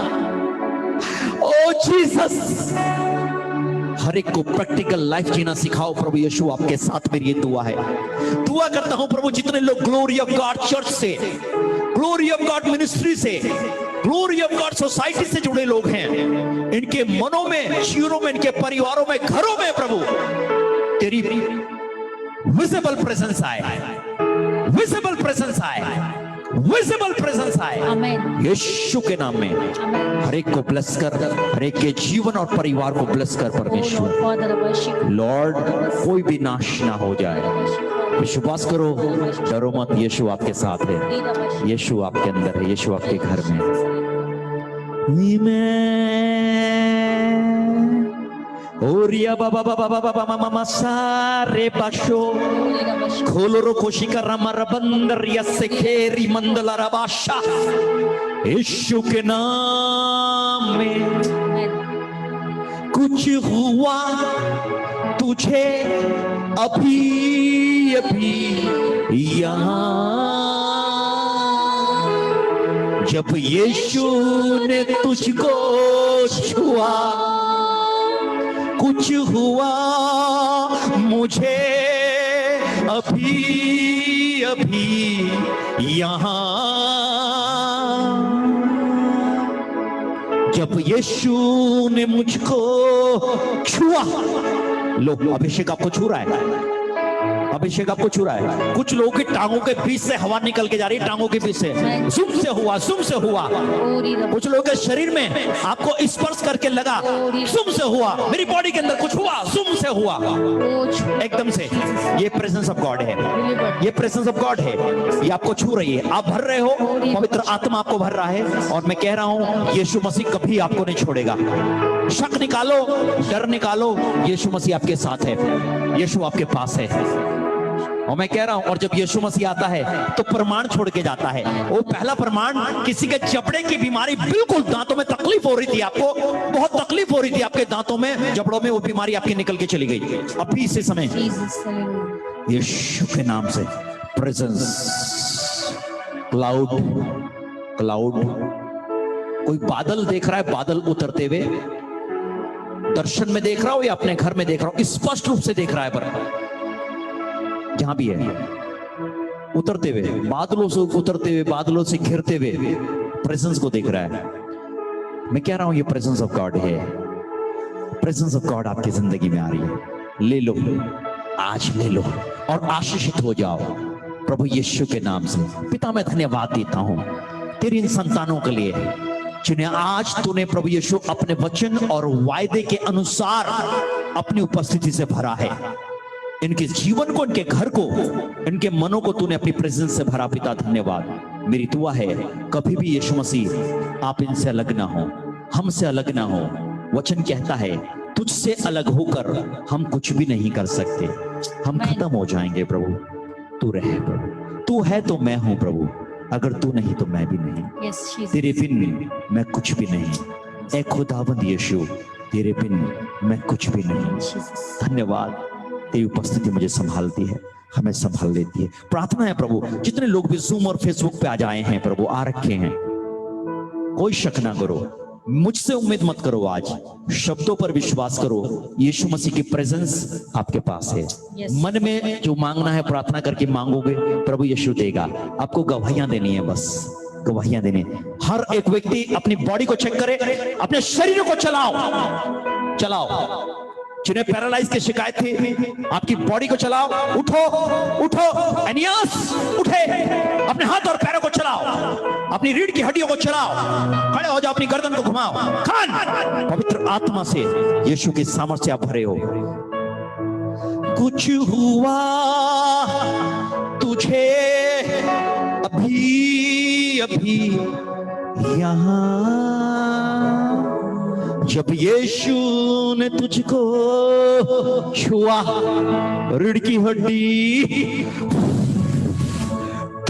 ओ जीसस, हर एक को प्रैक्टिकल लाइफ जीना सिखाओ प्रभु यीशु, आपके साथ मेरी ये दुआ है। दुआ करता हूं प्रभु, जितने लोग ग्लोरी ऑफ गॉड चर्च से, ग्लोरी ऑफ गॉड मिनिस्ट्री से, ग्लोरी ऑफ गॉड सोसाइटी से जुड़े लोग हैं, इनके मनों में, जीवनों में, इनके परिवारों में, घरों में प्रभु तेरी विजिबल प्रेजेंस आए, विजिबल प्रेजेंस आए, विजिबल प्रेजेंस आए। आमीन। यीशु के नाम में हर एक को ब्लेस कर, हर एक के जीवन और परिवार को ब्लेस कर परमेश्वर। लॉर्ड, कोई भी नाश ना हो जाए। विश्वास करो, डरो मत, यीशु आपके साथ है, यीशु आपके अंदर है, यीशु आपके घर में ओरिया बाबा बाबा बाबा बाबा मामा सारे बाशो खोलोरो कोशिका रामर बंदर यसे खेरी मंदला रबाशा। यीशु के नाम में कुछ हुआ तुझे अभी अभी यहाँ, जब यीशु ने तुझको छुआ। कुछ हुआ मुझे अभी अभी यहाँ, जब यीशु ने मुझको छुआ। लो, अभिषेक आपको छू रहा है, अभिषेक आपको छू रहा है। कुछ लोगों की टांगों के बीच से हवा निकल के जा रही है, टांगों के बीच से, जुम से हुआ, जुम से हुआ। कुछ लोगों के शरीर में आपको स्पर्श करके लगा, जुम से हुआ। मेरी बॉडी के अंदर कुछ हुआ, जुम से हुआ, एकदम से। ये प्रेजेंस ऑफ गॉड है, ये प्रेजेंस ऑफ गॉड है, ये आपको छू रही है। आप भर रहे हो, पवित्र आत्मा आपको भर रहा है, और मैं कह रहा हूं यीशु मसीह कभी आपको नहीं छोड़ेगा। शक निकालो, डर निकालो, यीशु मसीह आपके साथ है, यीशु आपके पास है। और मैं कह रहा हूं, और जब यीशु मसीह आता है तो प्रमाण छोड़ के जाता है। वो पहला प्रमाण, किसी के जबड़े की बीमारी, बिल्कुल दांतों में तकलीफ हो रही थी, आपको बहुत तकलीफ हो रही थी आपके दांतों में, जबड़ों में, वो बीमारी आपकी निकल के चली गई। अभी इसी समय यीशु के नाम से प्रेजेंस, क्लाउड, क्लाउड, कोई बादल देख रहा है, बादल उतरते हुए, दर्शन में देख रहा हो या अपने घर में देख रहा हो, स्पष्ट रूप से देख रहा है, पर जहां भी है, उतरते हुए, बादलों से उतरते हुए, बादलों से घिरते हुए प्रेजेंस को देख रहा है। मैं कह रहा हूं ये प्रेजेंस ऑफ गॉड है, प्रेजेंस ऑफ गॉड आपकी जिंदगी में आ रही है। ले लो, आज ले लो और आशीषित हो जाओ प्रभु यीशु के नाम से। पिता, मैं धन्यवाद देता हूं तेरी इन संतानों के लिए जिन्हें आज तूने प्रभु यीशु अपने वचन और वायदे के अनुसार अपनी उपस्थिति से भरा है। इनके जीवन को, इनके घर को, इनके मनों को तूने अपनी प्रेजेंस से भरा। पिता धन्यवाद। मेरी दुआ है कभी भी यीशु मसीह आप इनसे अलग ना हो, हमसे अलग ना हो। वचन कहता है तुझसे अलग होकर हम कुछ भी नहीं कर सकते, हम खत्म हो जाएंगे। प्रभु तू रहे, प्रभु तू है तो मैं हूं प्रभु, अगर तू नहीं तो मैं भी नहीं। तेरे बिन मैं कुछ भी नहीं। ए खुदावंद यीशु, तेरे बिन मैं कुछ भी नहीं। धन्यवाद, तेरी उपस्थिति मुझे संभालती है, हमें संभाल लेती है। प्रार्थना है प्रभु, जितने लोग भी जूम और फेसबुक पे आ जाए हैं प्रभु, आ रखे हैं, कोई शक ना करो, मुझसे उम्मीद मत करो, आज शब्दों पर विश्वास करो। यीशु मसीह की प्रेजेंस आपके पास है। मन में जो मांगना है प्रार्थना करके मांगोगे, प्रभु यीशु देगा। आपको गवाहियां देनी है, बस गवाहियां देनी है। हर एक व्यक्ति अपनी बॉडी को चेक करे, अपने शरीर को चलाओ, चलाओ, जिन्हें पैरालाइज की शिकायत थी, आपकी बॉडी को चलाओ, उठो उठो। एनियास उठे, अपने हाथ और पैरों को चलाओ, अपनी रीढ़ की हड्डियों को चलाओ, खड़े हो जाओ, अपनी गर्दन को घुमाओ। खान पवित्र आत्मा से यीशु की सामर्थ्य से आप भरे हो। कुछ हुआ तुझे अभी अभी यहां, जब यीशु ने तुझको छुआ, रीढ़ की हड्डी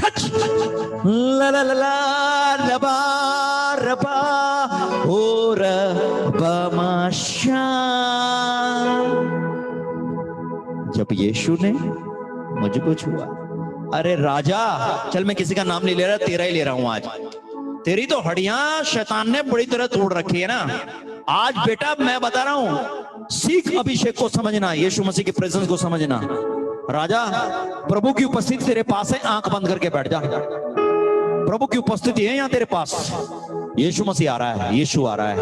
टच, ला ला ला ला रबा रबा ओ रबा माशा। जब यीशु ने मुझको छुआ। अरे राजा, चल मैं किसी का नाम नहीं ले रहा, तेरा ही ले रहा हूं आज। तेरी तो हड्डियां शैतान ने बड़ी तरह तोड़ रखी है ना। आज बेटा मैं बता रहा हूं, सीख अभिषेक को समझना, यीशु मसीह की प्रेजेंस को समझना। राजा, प्रभु की उपस्थिति तेरे पास है, आंख बंद करके बैठ जा। प्रभु की उपस्थिति है यहां तेरे पास। यीशु मसीह आ रहा है, यीशु आ रहा है,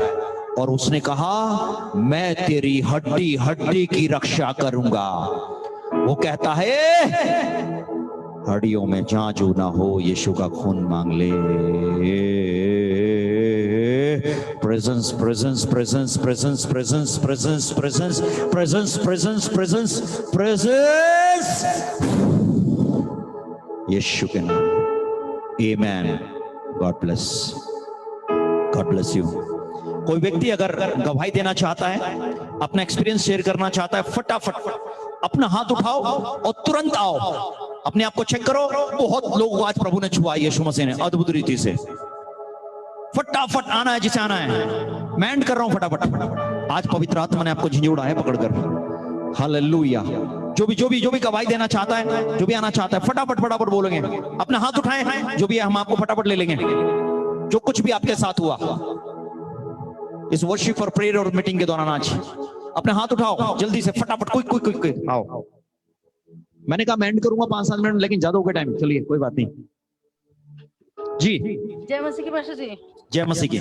और उसने कहा मैं तेरी हड्डी हड्डी की रक्षा करूंगा। वो कहता है हड्डियों में जांजू ना हो, यीशु का खून मांग ले। Presence presence presence presence presence presence presence presence presence presence presence, Yeshu के नाम। Amen. God bless, god bless you. कोई व्यक्ति अगर गवाही देना चाहता है, अपना एक्सपीरियंस शेयर करना चाहता है, फटाफट अपना हाथ उठाओ और तुरंत आओ। अपने आप को चेक करो। बहुत लोगों को आज प्रभु ने छुआ, यीशु मसीह ने अद्भुत रीति से। फटाफट आना है जिसे आना है। मैं एंड कर रहा हूं, फटाफट। आज पवित्र आत्मा ने आपको झिंझोड़ा है पकड़कर। हालेलुया। जो भी गवाही देना चाहता है, जो भी आना चाहता है, फटाफट फटाफट बोलेंगे। अपना हाथ उठाए, जो भी है हम आपको फटाफट ले लेंगे। जो कुछ भी आपके साथ हुआ इस वर्शिप और प्रेयर और मीटिंग के दौरान, आज अपने हाथ उठाओ जल्दी से, फटाफट। कोई आओ। मैंने कहा मैं एंड करूंगा 5-7 मिनट, लेकिन ज्यादा हो गया टाइम। चलिए कोई बात नहीं जी। जय मसीह की पास्टर जी। जय मसीह की।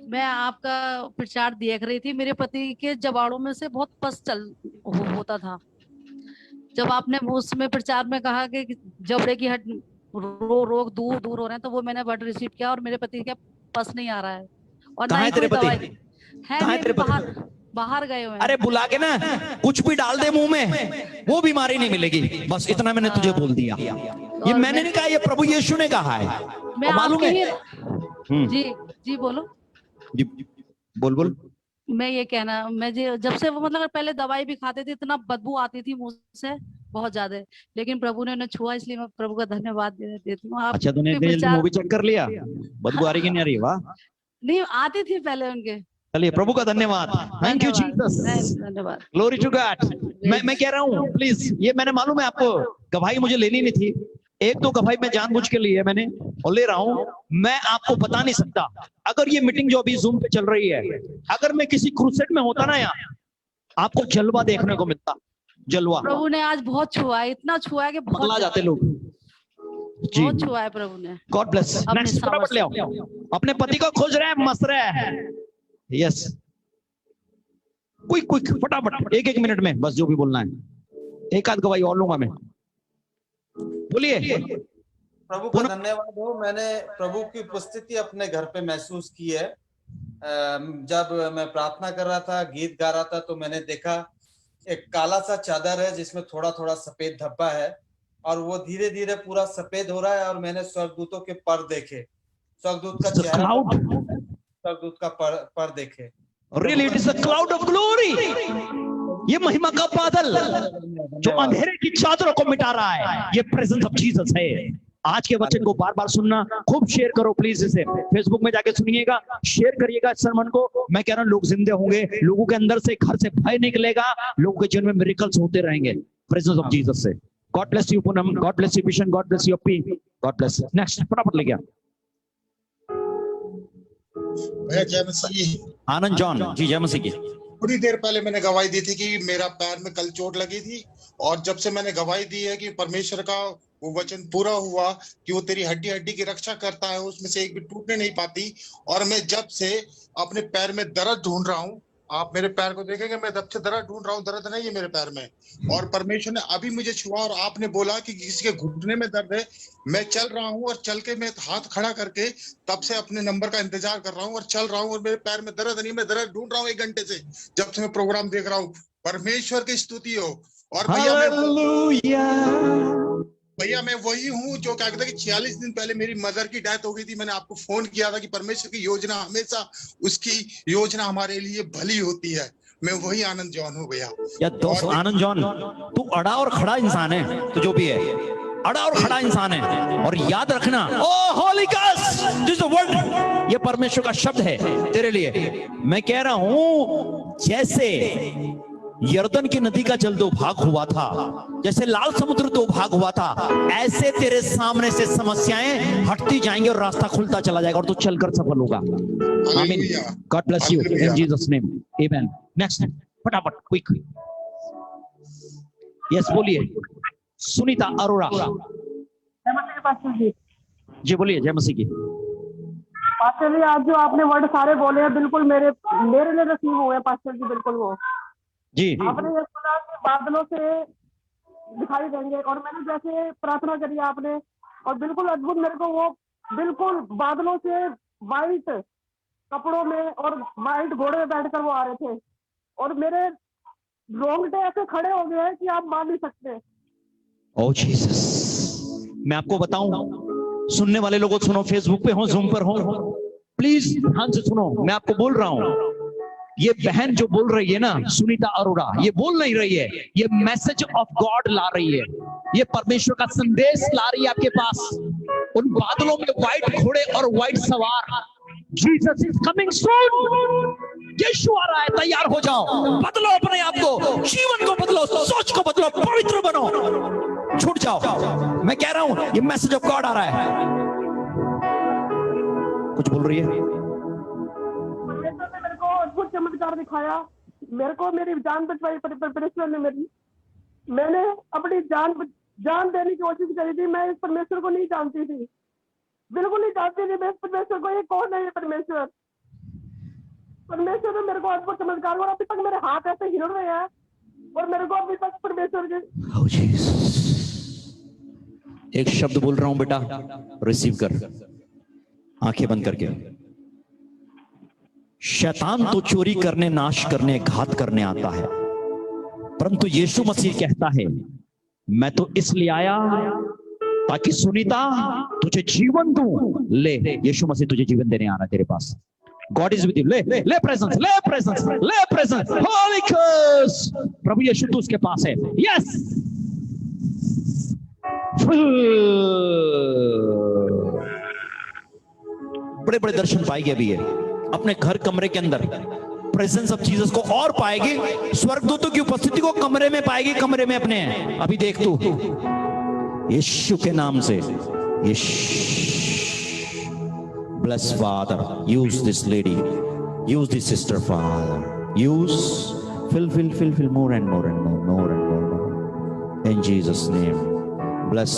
मैं आपका प्रचार देख रही थी। मेरे पति के जबाड़ों में से बहुत पस होता था। जब आपने उसमें प्रचार में कहा कि जबड़े की रोग दूर हो रहे हैं, तो वो मैंने वर्ड रिसीव किया और मेरे पति का पस नहीं आ रहा है। और कहाँ है तेरे पति? है मेरे बाहर गए हुए। अरे बुला के ना कुछ भी डाल दे मुंह में, वो बीमारी नहीं मिलेगी। बस इतना मैंने तुझे बोल दिया। ये मैंने नहीं कहा, ये प्रभु यीशु ने कहा है। मैं मालूम है? जी बोलो जी, बोल। मैं ये कहना, मैं जब से वो मतलब पहले दवाई भी खाते थे, इतना बदबू आती थी मुंह से बहुत ज्यादा, लेकिन प्रभु ने उन्हें छुआ, इसलिए मैं प्रभु का धन्यवाद देती हूँ। अच्छा, तूने मूवी चेक कर लिया? बदबू आ रही कि नहीं आ रही? वाह। नहीं आती थी पहले उनके। चलिए प्रभु का धन्यवाद। थैंक यू जीसस, धन्यवाद। Glory to God. मैं कह रहा हूँ प्लीज, ये मैंने मालूम है आपको गवाही मुझे लेनी नहीं थी। एक दो गवाही मैं जानबूझ के लिए मैंने और ले रहा हूँ। मैं आपको बता नहीं सकता, अगर ये मीटिंग जो अभी जूम पे चल रही है, अगर मैं किसी क्रूसेड में होता ना, यहाँ आपको जलवा देखने को मिलता। जलवा प्रभु ने आज बहुत छुआ है, इतना छुआ है कि बहुत जाते लोग। बहुत छुआ है प्रभु ने। God bless. नेक्स्ट फटाफट ले आओ। अपने पति को खोज रहे हैं, मस रहे हैं। यस, क्विक फटाफट, 1-1 मिनट में बस, जो भी बोलना है। एक आध गवाही और लूंगा मैं। बोलिए। प्रभु का धन्यवाद हो। मैंने प्रभु की उपस्थिति अपने घर पे महसूस की है। जब मैं प्रार्थना कर रहा था, गीत गा रहा था, तो मैंने देखा एक काला सा चादर है जिसमें थोड़ा थोड़ा सफेद धब्बा है, और वो धीरे धीरे पूरा सफेद हो रहा है। और मैंने स्वर्गदूतों के पर देखे, स्वर्गदूत का चेहरा, स्वर्गदूत का पर देखे। Really, it is a cloud of glory. ये महिमा का बादल जो अंधेरे की चादरों को मिटा रहा है, ये प्रेजेंस ऑफ जीसस है। आज के वचन को बार बार सुनना, खूब शेयर करो प्लीज। इसे फेसबुक में जाके सुनिएगा, शेयर करिएगा इस सरमन को। मैं कह रहा हूँ लोग जिंदे होंगे, लोगों के अंदर से, घर से भय निकलेगा, लोगों के जीवन में मिरेकल्स होते रहेंगे प्रेजेंस ऑफ जीसस से। God bless you Poonam, God bless you Vishan, God bless you अपी, गॉड ब्लेस। नेक्स्ट फटाफट ले गया जय मसीह। आनंद जॉन जी, जय मसीह की। थोड़ी देर पहले मैंने गवाही दी थी कि मेरा पैर में कल चोट लगी थी, और जब से मैंने गवाही दी है कि परमेश्वर का वो वचन पूरा हुआ कि वो तेरी हड्डी हड्डी की रक्षा करता है, उसमें से एक भी टूटने नहीं पाती। और मैं जब से अपने पैर में दर्द ढूंढ रहा हूँ, आप मेरे पैर को देखेंगे, मैं तब से दर्द ढूंढ रहा हूँ, दर्द नहीं है मेरे पैर में। और परमेश्वर ने अभी मुझे छुआ और आपने बोला कि किसी के घुटने में दर्द है। मैं चल रहा हूँ और चल के मैं हाथ खड़ा करके तब से अपने नंबर का इंतजार कर रहा हूँ और चल रहा हूँ, और मेरे पैर में दर्द नहीं, मैं दर्द ढूंढ रहा हूँ 1 घंटे से, जब से मैं प्रोग्राम देख रहा हूँ। परमेश्वर की स्तुति हो। और भैया मैं वही हूँ जो क्या कहते हैं कि 46 दिन पहले मेरी मदर की डेथ हो गई थी। मैंने आपको फोन किया था कि परमेश्वर की योजना हमेशा, उसकी योजना हमारे लिए भली होती है। मैं वही आनंद जॉन हूँ भैया। या दोस्त आनंद जॉन, तू अड़ा और खड़ा इंसान है, तो जो भी है अड़ा और खड़ा इंसान है। और याद रखना, ओ होली गॉस्ट, दिस वर्ड, ये परमेश्वर का शब्द है तेरे लिए। मैं कह रहा हूं जैसे यर्दन की नदी का जल 2 भाग हुआ था, जैसे लाल समुद्र 2 भाग हुआ था, ऐसे तेरे सामने से समस्याएं हटती जाएंगी और रास्ता खुलता चला जाएगा और तू चलकर सफल होगा। आमीन। God bless you in Jesus name, amen. Next, फटाफट क्विक। यस बोलिए। सुनीता अरोड़ा जी, बोलिए। जय मसीह की। पास्टर जी, आज जो आपने वर्ड सारे बोले हैं बिल्कुल मेरे लिए नसीब हुए पास्टर जी, बिल्कुल वो जी। आपने ये बोला कि बादलों से दिखाई देंगे, और मैंने जैसे प्रार्थना करी आपने, और बिल्कुल अद्भुत, मेरे को वो बिल्कुल बादलों से वाइट कपड़ों में और वाइट घोड़े में बैठकर वो आ रहे थे, और मेरे रोंगटे ऐसे खड़े हो गए हैं कि आप मान नहीं सकते। ओ जीसस, मैं आपको बताऊं, सुनने वाले लोगों सुनो, फेसबुक पे हो, जूम पर हो, प्लीज ध्यान से सुनो। मैं आपको बोल रहा हूं, ये बहन जो बोल रही है ना, सुनीता अरोड़ा, ये बोल नहीं रही है, ये मैसेज ऑफ गॉड ला रही है, ये परमेश्वर का संदेश ला रही है आपके पास। उन बादलों में व्हाइट घोड़े और व्हाइट सवार, जीसस इज कमिंग सून, यीशु आ रहा है, तैयार हो जाओ। बदलो अपने आप को, जीवन को बदलो, सोच को बदलो, पवित्र बनो, छूट जाओ। मैं कह रहा हूं ये मैसेज ऑफ गॉड आ रहा है। कुछ बोल रही है? मेरे को अद्भुत चमत्कार दिखाया, मेरे को मेरी जान बचवाई परमेश्वर ने मेरी। मैंने अपनी जान देने की कोशिश करी थी। मैं इस परमेश्वर को नहीं जानती थी, बिल्कुल नहीं जानती थी मैं इस परमेश्वर को। ये कौन है ये परमेश्वर? परमेश्वर ने मेरे को अद्भुत चमत्कार, और अभी तक मेरे हाथ ऐसे हिल रहे हैं, और मेरे को अभी तक परमेश्वर के एक शब्द बोल रहा हूं बेटा, रिसीव कर, आंखें बंद करके। शैतान तो चोरी करने, नाश करने, घात करने आता है, परंतु यीशु मसीह कहता है मैं तो इसलिए आया ताकि सुनीता तुझे जीवन दूं। ले, यीशु मसीह तुझे जीवन देने आ रहा है तेरे पास। God is with you. ले प्रेजेंस, ले प्रेजेंस, ले प्रेजेंस, होली घोस्ट। प्रभु यीशु तू उसके पास है। यस, बड़े बड़े दर्शन पाएगी अभी ये अपने घर कमरे के अंदर। प्रेजेंस ऑफ जीसस को और पाएगी, स्वर्गदूतों की उपस्थिति को कमरे में पाएगी, कमरे में अपने। अभी देख तू, यीशु के नाम से। Bless Father, use this lady, use this sister, Father, use, fill more and more and more, in Jesus' name. Bless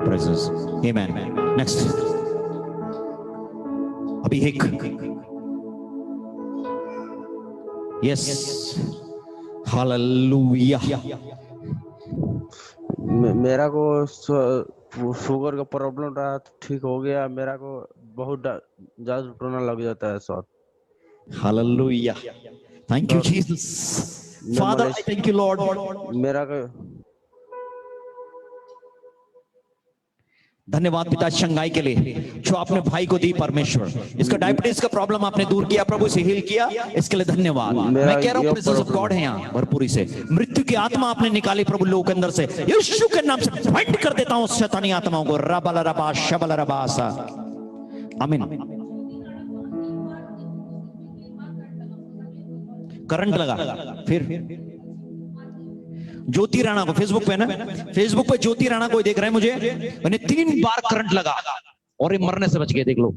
presence, amen. Next, अभी एक, yes, hallelujah. मेरा को शुगर का प्रॉब्लम रहा, ठीक हो गया। मेरा को बहुत ज्यादा टूटना लग जाता है sir. Hallelujah, thank you Jesus, father I thank you Lord. मेरा को धन्यवाद पिता शंघाई के लिए जो आपने भाई को दी परमेश्वर। इसका डायबिटीज का प्रॉब्लम आपने दूर किया प्रभु, से हील किया, इसके लिए धन्यवाद। मैं कह रहा हूं प्रेजेंस ऑफ गॉड है यहाँ भरपूरी से। मृत्यु की आत्मा आपने निकाली प्रभु लोगों के अंदर से, यीशु के नाम से बाइंड कर देता हूं शैतानी आत्माओं को। रबल रबा शबल रबासा, आमीन। करंट लगा। फिर ज्योति राणा को फेसबुक पे ना, फेसबुक पे ज्योति राणा को देख रहे हैं मुझे, मैंने 3 बार करंट लगा और ये मरने से बच गए। देख लो,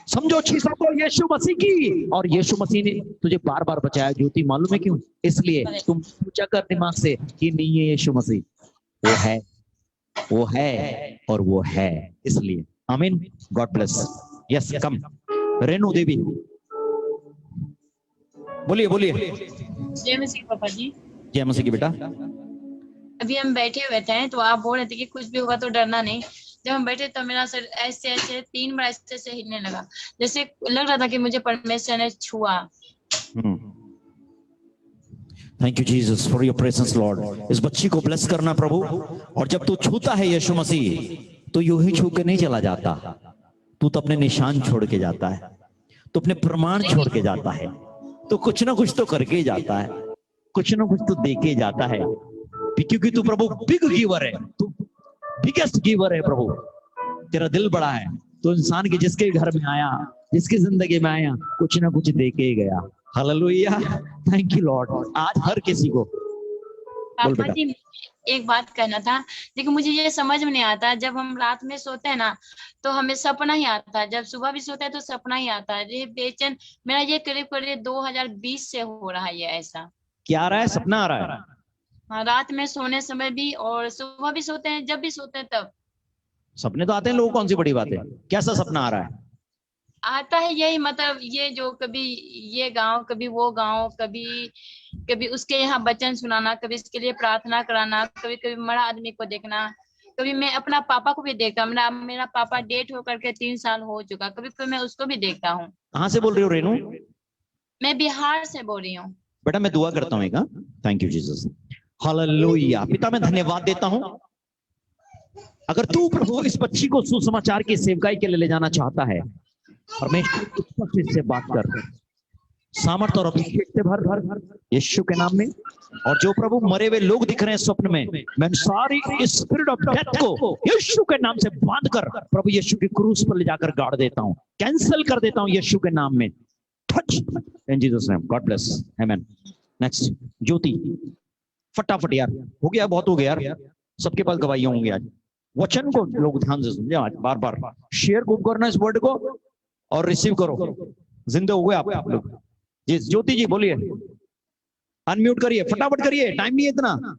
समझो चीजों को यीशु मसीह की, और यीशु मसीह ने तुझे बार बार बचाया। ज्योति मालूम है क्यों? इसलिए तुम पूछा कर दिमाग से कि नहीं है यीशु मसीह, वो है, वो है और वो है, इसलिए। आमीन। God bless. यस, कम रेणु देवी, बोलिए बोलिए। जय मसीह पापा जी। जय मसीह की बेटा। अभी हम बैठे हुए थे तो आप बोल रहे थे कि कुछ भी होगा तो डरना नहीं। जब हम बैठे तो मेरा सर ऐसे ऐसे 3 बार ऐसे ऐसे हिलने लगा, जैसे लग रहा था कि मुझे परमेश्वर ने छुआ। Thank you Jesus for your presence Lord. इस बच्ची को ब्लेस करना प्रभु, और जब तू छूता है यीशु मसीह तो यूं ही छू के नहीं चला जाता, तू तो अपने निशान छोड़ के जाता है, तो अपने प्रमाण छोड़ के जाता है, तो कुछ ना कुछ तो करके ही जाता है, कुछ ना कुछ तो दे के जाता है, क्योंकि तू प्रभु बिग गिवर है, तू बिगेस्ट गिवर है प्रभु। तेरा दिल बड़ा है, तो इंसान के जिसके घर में आया, जिसकी जिंदगी में आया, कुछ ना कुछ दे के ही गया। Hallelujah, thank you Lord. आज हर किसी को पापा जी एक बात कहना था, लेकिन मुझे ये समझ में नहीं आता, जब हम रात में सोते हैं ना तो हमें सपना ही आता है, जब सुबह भी सोते हैं तो सपना ही आता है। ये बेचैन मेरा ये करीब करीब 2020 से हो रहा है ये ऐसा। क्या आ रहा है? सपना आ रहा है? हाँ, रात में सोने समय भी और सुबह भी सोते हैं, जब भी सोते हैं तब सपने तो आते हैं लोगों, कौन सी बड़ी बात है। कैसा सपना आ रहा है? आता है यही, मतलब ये जो कभी ये गांव, कभी वो गांव, कभी उसके यहाँ वचन सुनाना, कभी इसके लिए प्रार्थना कराना, कभी कभी मरा आदमी को देखना, कभी मैं अपना पापा को भी देखता। मेरा पापा डेथ होकर के 3 साल हो चुका, कभी कभी मैं उसको भी देखता हूँ। कहाँ से बोल रही हो रेनू? मैं बिहार से बोल रही हूँ। बेटा मैं दुआ करता हूँ। Thank you Jesus, hallelujah. पिता मैं धन्यवाद देता हूँ, अगर तू प्रभु इस बच्ची को सुसमाचार की सेवकाई के लिए ले जाना चाहता है, परमेश्वर से बात कर, सामर्थ्य और अभिषेक से भर यीशु के नाम में। और जो प्रभु मरे हुए लोग दिख रहे हैं स्वप्न में, मैं सारी स्पिरिट ऑफ डेथ को यीशु के नाम से बांध कर प्रभु यीशु की क्रूस पर ले जाकर गाड़ देता हूं, कैंसिल कर देता हूं यीशु के नाम में। Touch in Jesus name, god bless, amen. Next Jyoti, फटाफट यार, हो गया, बहुत हो गया यार, सबके पास गवाहियां होंगी आज। वचन को लोग ध्यान से समझे, आज बार बार शेयर खूब करना इस वर्ड को और रिसीव करो। जिंदे हो गए आप लोग। जी ज्योति जी बोलिए, अनम्यूट करिए, फटाफट करिए, टाइम नहीं है इतना।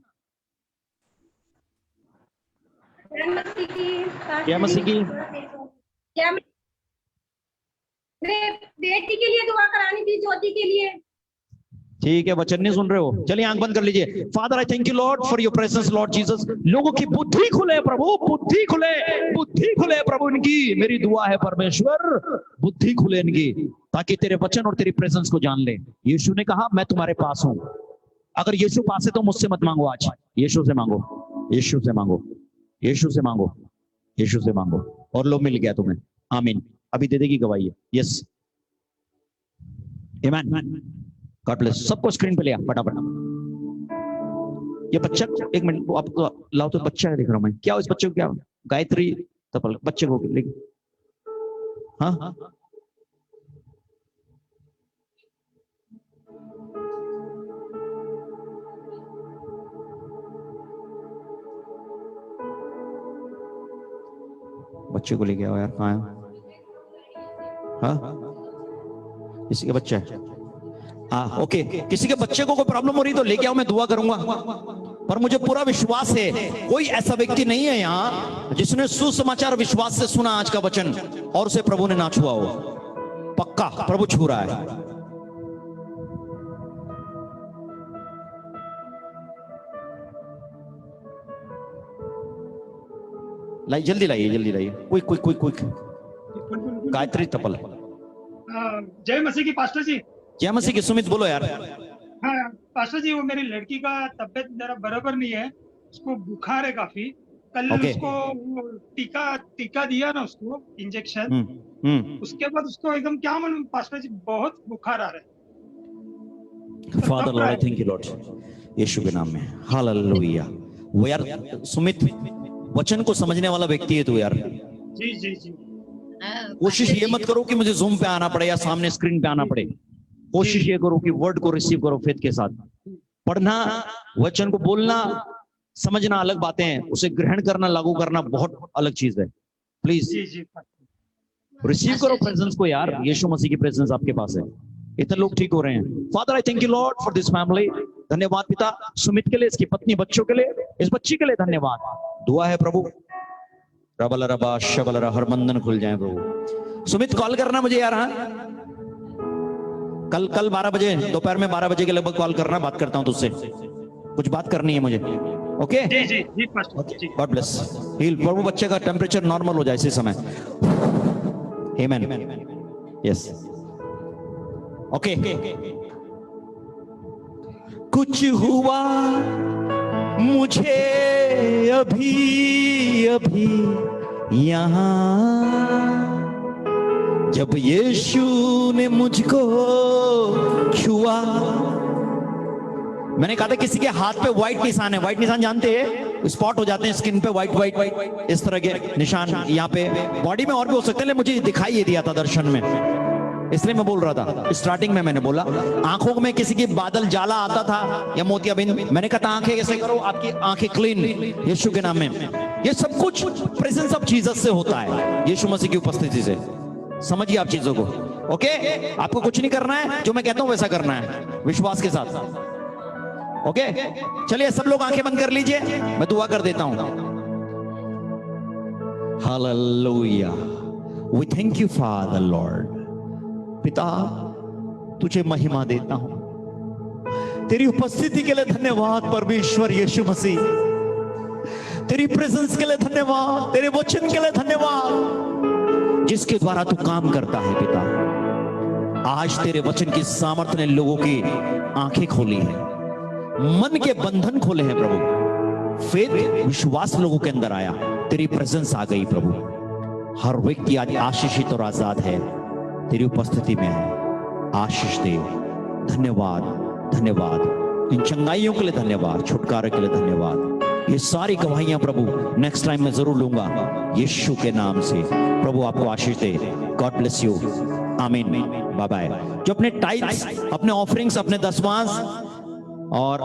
क्या मसीह की बेटी के लिए दुआ करानी थी, ज्योति के लिए। ठीक है, वचन नहीं सुन रहे हो, चलिए आंख बंद कर लीजिए। Father I thank you Lord for your presence Lord Jesus. लोगों की बुद्धि खुले प्रभु, बुद्धि खुले प्रभु इनकी। मेरी दुआ है परमेश्वर, बुद्धि खुले इनकी, ताकि तेरे वचन और तेरी प्रेजेंस को जान ले। यीशु ने कहा मैं तुम्हारे पास हूं। अगर यीशु पास है तो मुझसे मत मांगो, आज यीशु से मांगो, यीशु से मांगो, यीशु से मांगो, यीशु से मांगो, और लो मिल गया तुम्हें। आमीन। अभी दे देगी गवाही। यस, आमीन। God bless. सबको स्क्रीन पे लिया फटाफट। ये बच्चा, एक मिनट आपको लाओ तो, बच्चा है देख रहा हूं मैं, क्या इस बच्चे को, क्या गायत्री तपल बच्चे को लेकिन, हाँ बच्चे को लेके आओ यार, कहाँ है? हाँ किसी का बच्चा है, हाँ ओके। किसी के बच्चे को कोई प्रॉब्लम हो रही तो लेके आओ, मैं दुआ करूंगा। पर मुझे पूरा विश्वास है कोई ऐसा व्यक्ति नहीं है यहाँ जिसने सुसमाचार विश्वास से सुना आज का वचन और उसे प्रभु ने ना छुआ हो। पक्का प्रभु छू रहा है। लाइए, जल्दी लाइए, क्विक। गायत्री तपल। जय मसीह की पास्टर जी। जय मसीह की। सुमित बोलो यार। हाँ पास्टर जी, वो मेरी लड़की का तबीयत जरा बराबर नहीं है, उसको बुखार है काफी। कल उसको टीका दिया ना, उसको इंजेक्शन, उसके बाद उसको एकदम क्या मालूम पास्टर जी बहुत बुखार आ रहा है। Father lord I thank you lord, Yeshu के नाम में, हालेलुया। वो यार सुमित वचन को समझने वाला व्यक्ति है तू यार। जी। कोशिश ये मत करो कि मुझे जूम पे आना पड़े या सामने स्क्रीन पे आना पड़े। कोशिश ये करो कि वर्ड को रिसीव करो फेथ के साथ। पढ़ना, वचन को बोलना, समझना अलग बातें हैं, उसे ग्रहण करना, लागू करना बहुत अलग चीज है। प्लीज रिसीव करो प्रेजेंस को यार। यीशु मसीह की प्रेजेंस आपके पास है। इतने लोग ठीक हो रहे हैं। Father I thank you Lord for this family. धन्यवाद पिता, सुमित के लिए, इसकी पत्नी, बच्चों के लिए, इस बच्ची के लिए धन्यवाद। दुआ है प्रभु रबल रबा शबल हर बंधन खुल जाए प्रभु। सुमित कॉल करना मुझे यार। हाँ कल 12 बजे दोपहर में 12 बजे के लगभग कॉल करना, बात करता हूं तुझसे, कुछ बात करनी है मुझे। ओके जी जी जी pastor ji. God bless. Heal प्रभु बच्चे का टेम्परेचर नॉर्मल हो जाए इसी समय। आमेन। Yes okay. कुछ हुआ मुझे अभी अभी यहां, जब यीशु ने मुझको छुआ। मैंने कहा था किसी के हाथ पे व्हाइट निशान है, व्हाइट निशान जानते हैं, स्पॉट हो जाते हैं स्किन पे, व्हाइट व्हाइट इस तरह के निशान यहाँ पे, बॉडी में और भी हो सकते हैं, लेकिन मुझे दिखाई ये दिया था दर्शन में, इसलिए मैं बोल रहा था। स्टार्टिंग में मैंने बोला आंखों में किसी की बादल जाला आता था या मोतियाबिंद, मैंने कहा था आंखें ऐसे करो, आपकी आंखें क्लीन यीशु के नाम में। ये सब कुछ प्रेजेंस ऑफ जीसस से होता है, यीशु मसीह की उपस्थिति से। समझिए आप चीजों को। ओके आपको कुछ नहीं करना है, जो मैं कहता हूं वैसा करना है विश्वास के साथ। ओके चलिए सब लोग आंखें बंद कर लीजिए, मैं दुआ कर देता हूं। Hallelujah. We thank you Father Lord. पिता तुझे महिमा देता हूं, तेरी उपस्थिति के लिए धन्यवाद परमेश्वर यीशु मसीह, तेरी प्रेजेंस के लिए धन्यवाद, तेरे वचन के लिए धन्यवाद जिसके द्वारा तू काम करता है। पिता आज तेरे वचन की सामर्थ्य ने लोगों की आंखें खोली है, मन के बंधन खोले हैं प्रभु, फेथ विश्वास लोगों के अंदर आया, तेरी प्रेजेंस आ गई प्रभु। हर व्यक्ति आज आशीषित और आजाद है, तेरी उपस्थिति में है। आशीष दे। धन्यवाद धन्यवाद, इन चंगाइयों के लिए धन्यवाद, छुटकारे के लिए धन्यवाद। ये सारी गवाहियां प्रभु नेक्स्ट टाइम मैं जरूर लूंगा यीशु के नाम से। प्रभु आपको आशीष दे। God bless you. आमीन। Bye bye. जो अपने टाइट्स, अपने ऑफरिंग्स, अपने दसवांश और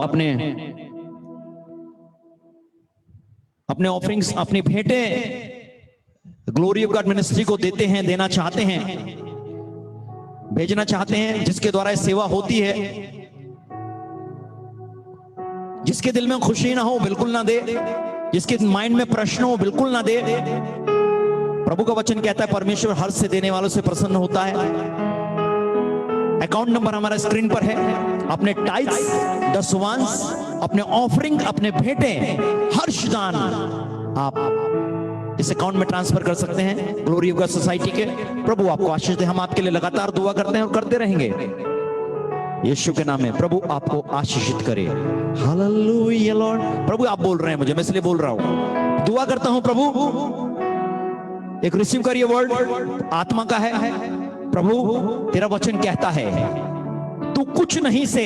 अपने ऑफरिंग्स, अपनी भेंटें ग्लोरी ऑफ गॉड मिनिस्ट्री को देते हैं, देना चाहते हैं, भेजना चाहते हैं, जिसके द्वारा सेवा होती है, जिसके दिल में खुशी ना हो बिल्कुल ना दे, जिसके माइंड में प्रश्न हो बिल्कुल ना दे। प्रभु का वचन कहता है परमेश्वर हर्ष से देने वालों से प्रसन्न होता है। अकाउंट नंबर हमारा स्क्रीन पर है। अपने टाइट्स, दसवांश, अपने ऑफरिंग, अपने भेंटें, हर्षदान आप इस अकाउंट में ट्रांसफर कर सकते हैं ग्लोरी ऑफ गॉड सोसाइटी के। प्रभु आपको आशीष दे। हम आपके लिए लगातार दुआ करते हैं और करते रहेंगे यीशु के नाम में। प्रभु आपको आशीषित करे। Hallelujah Lord. प्रभु आप बोल रहे हैं मुझे, मैं इसलिए बोल रहा हूं। दुआ करता हूं प्रभु, एक रिसीव करिए वर्ड, आत्मा का है। प्रभु तेरा वचन कहता है तू कुछ नहीं से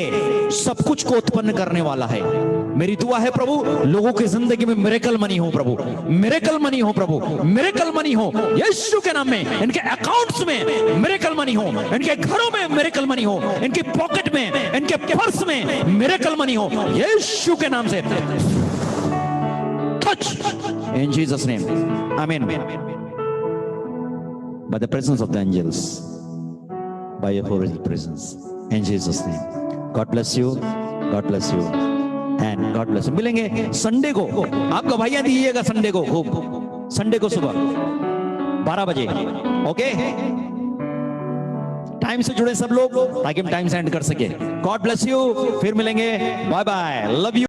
सब कुछ को उत्पन्न करने वाला है। मेरी दुआ है प्रभु लोगों की जिंदगी में मिरेकल मनी हो प्रभु, मिरेकल मनी हो प्रभु, मिरेकल मनी हो यीशु के नाम में। इनके अकाउंट्स में मिरेकल मनी हो, इनके घरों में मिरेकल मनी हो, इनकी पॉकेट में, इनके पर्स में मिरेकल मनी हो यीशु के नाम से। Touch in Jesus name. आमीन। By the presence of the angels, by your holy presence, in Jesus' name. God bless you. God bless you. And God bless you. मिलेंगे Sunday को। आप गवाहियां दीजिएगा संडे को, खूब संडे को सुबह 12 बजे। ओके टाइम से जुड़े सब लोग ताकि हम टाइम से एंड कर सके। God bless you. फिर मिलेंगे। Bye bye. Love you.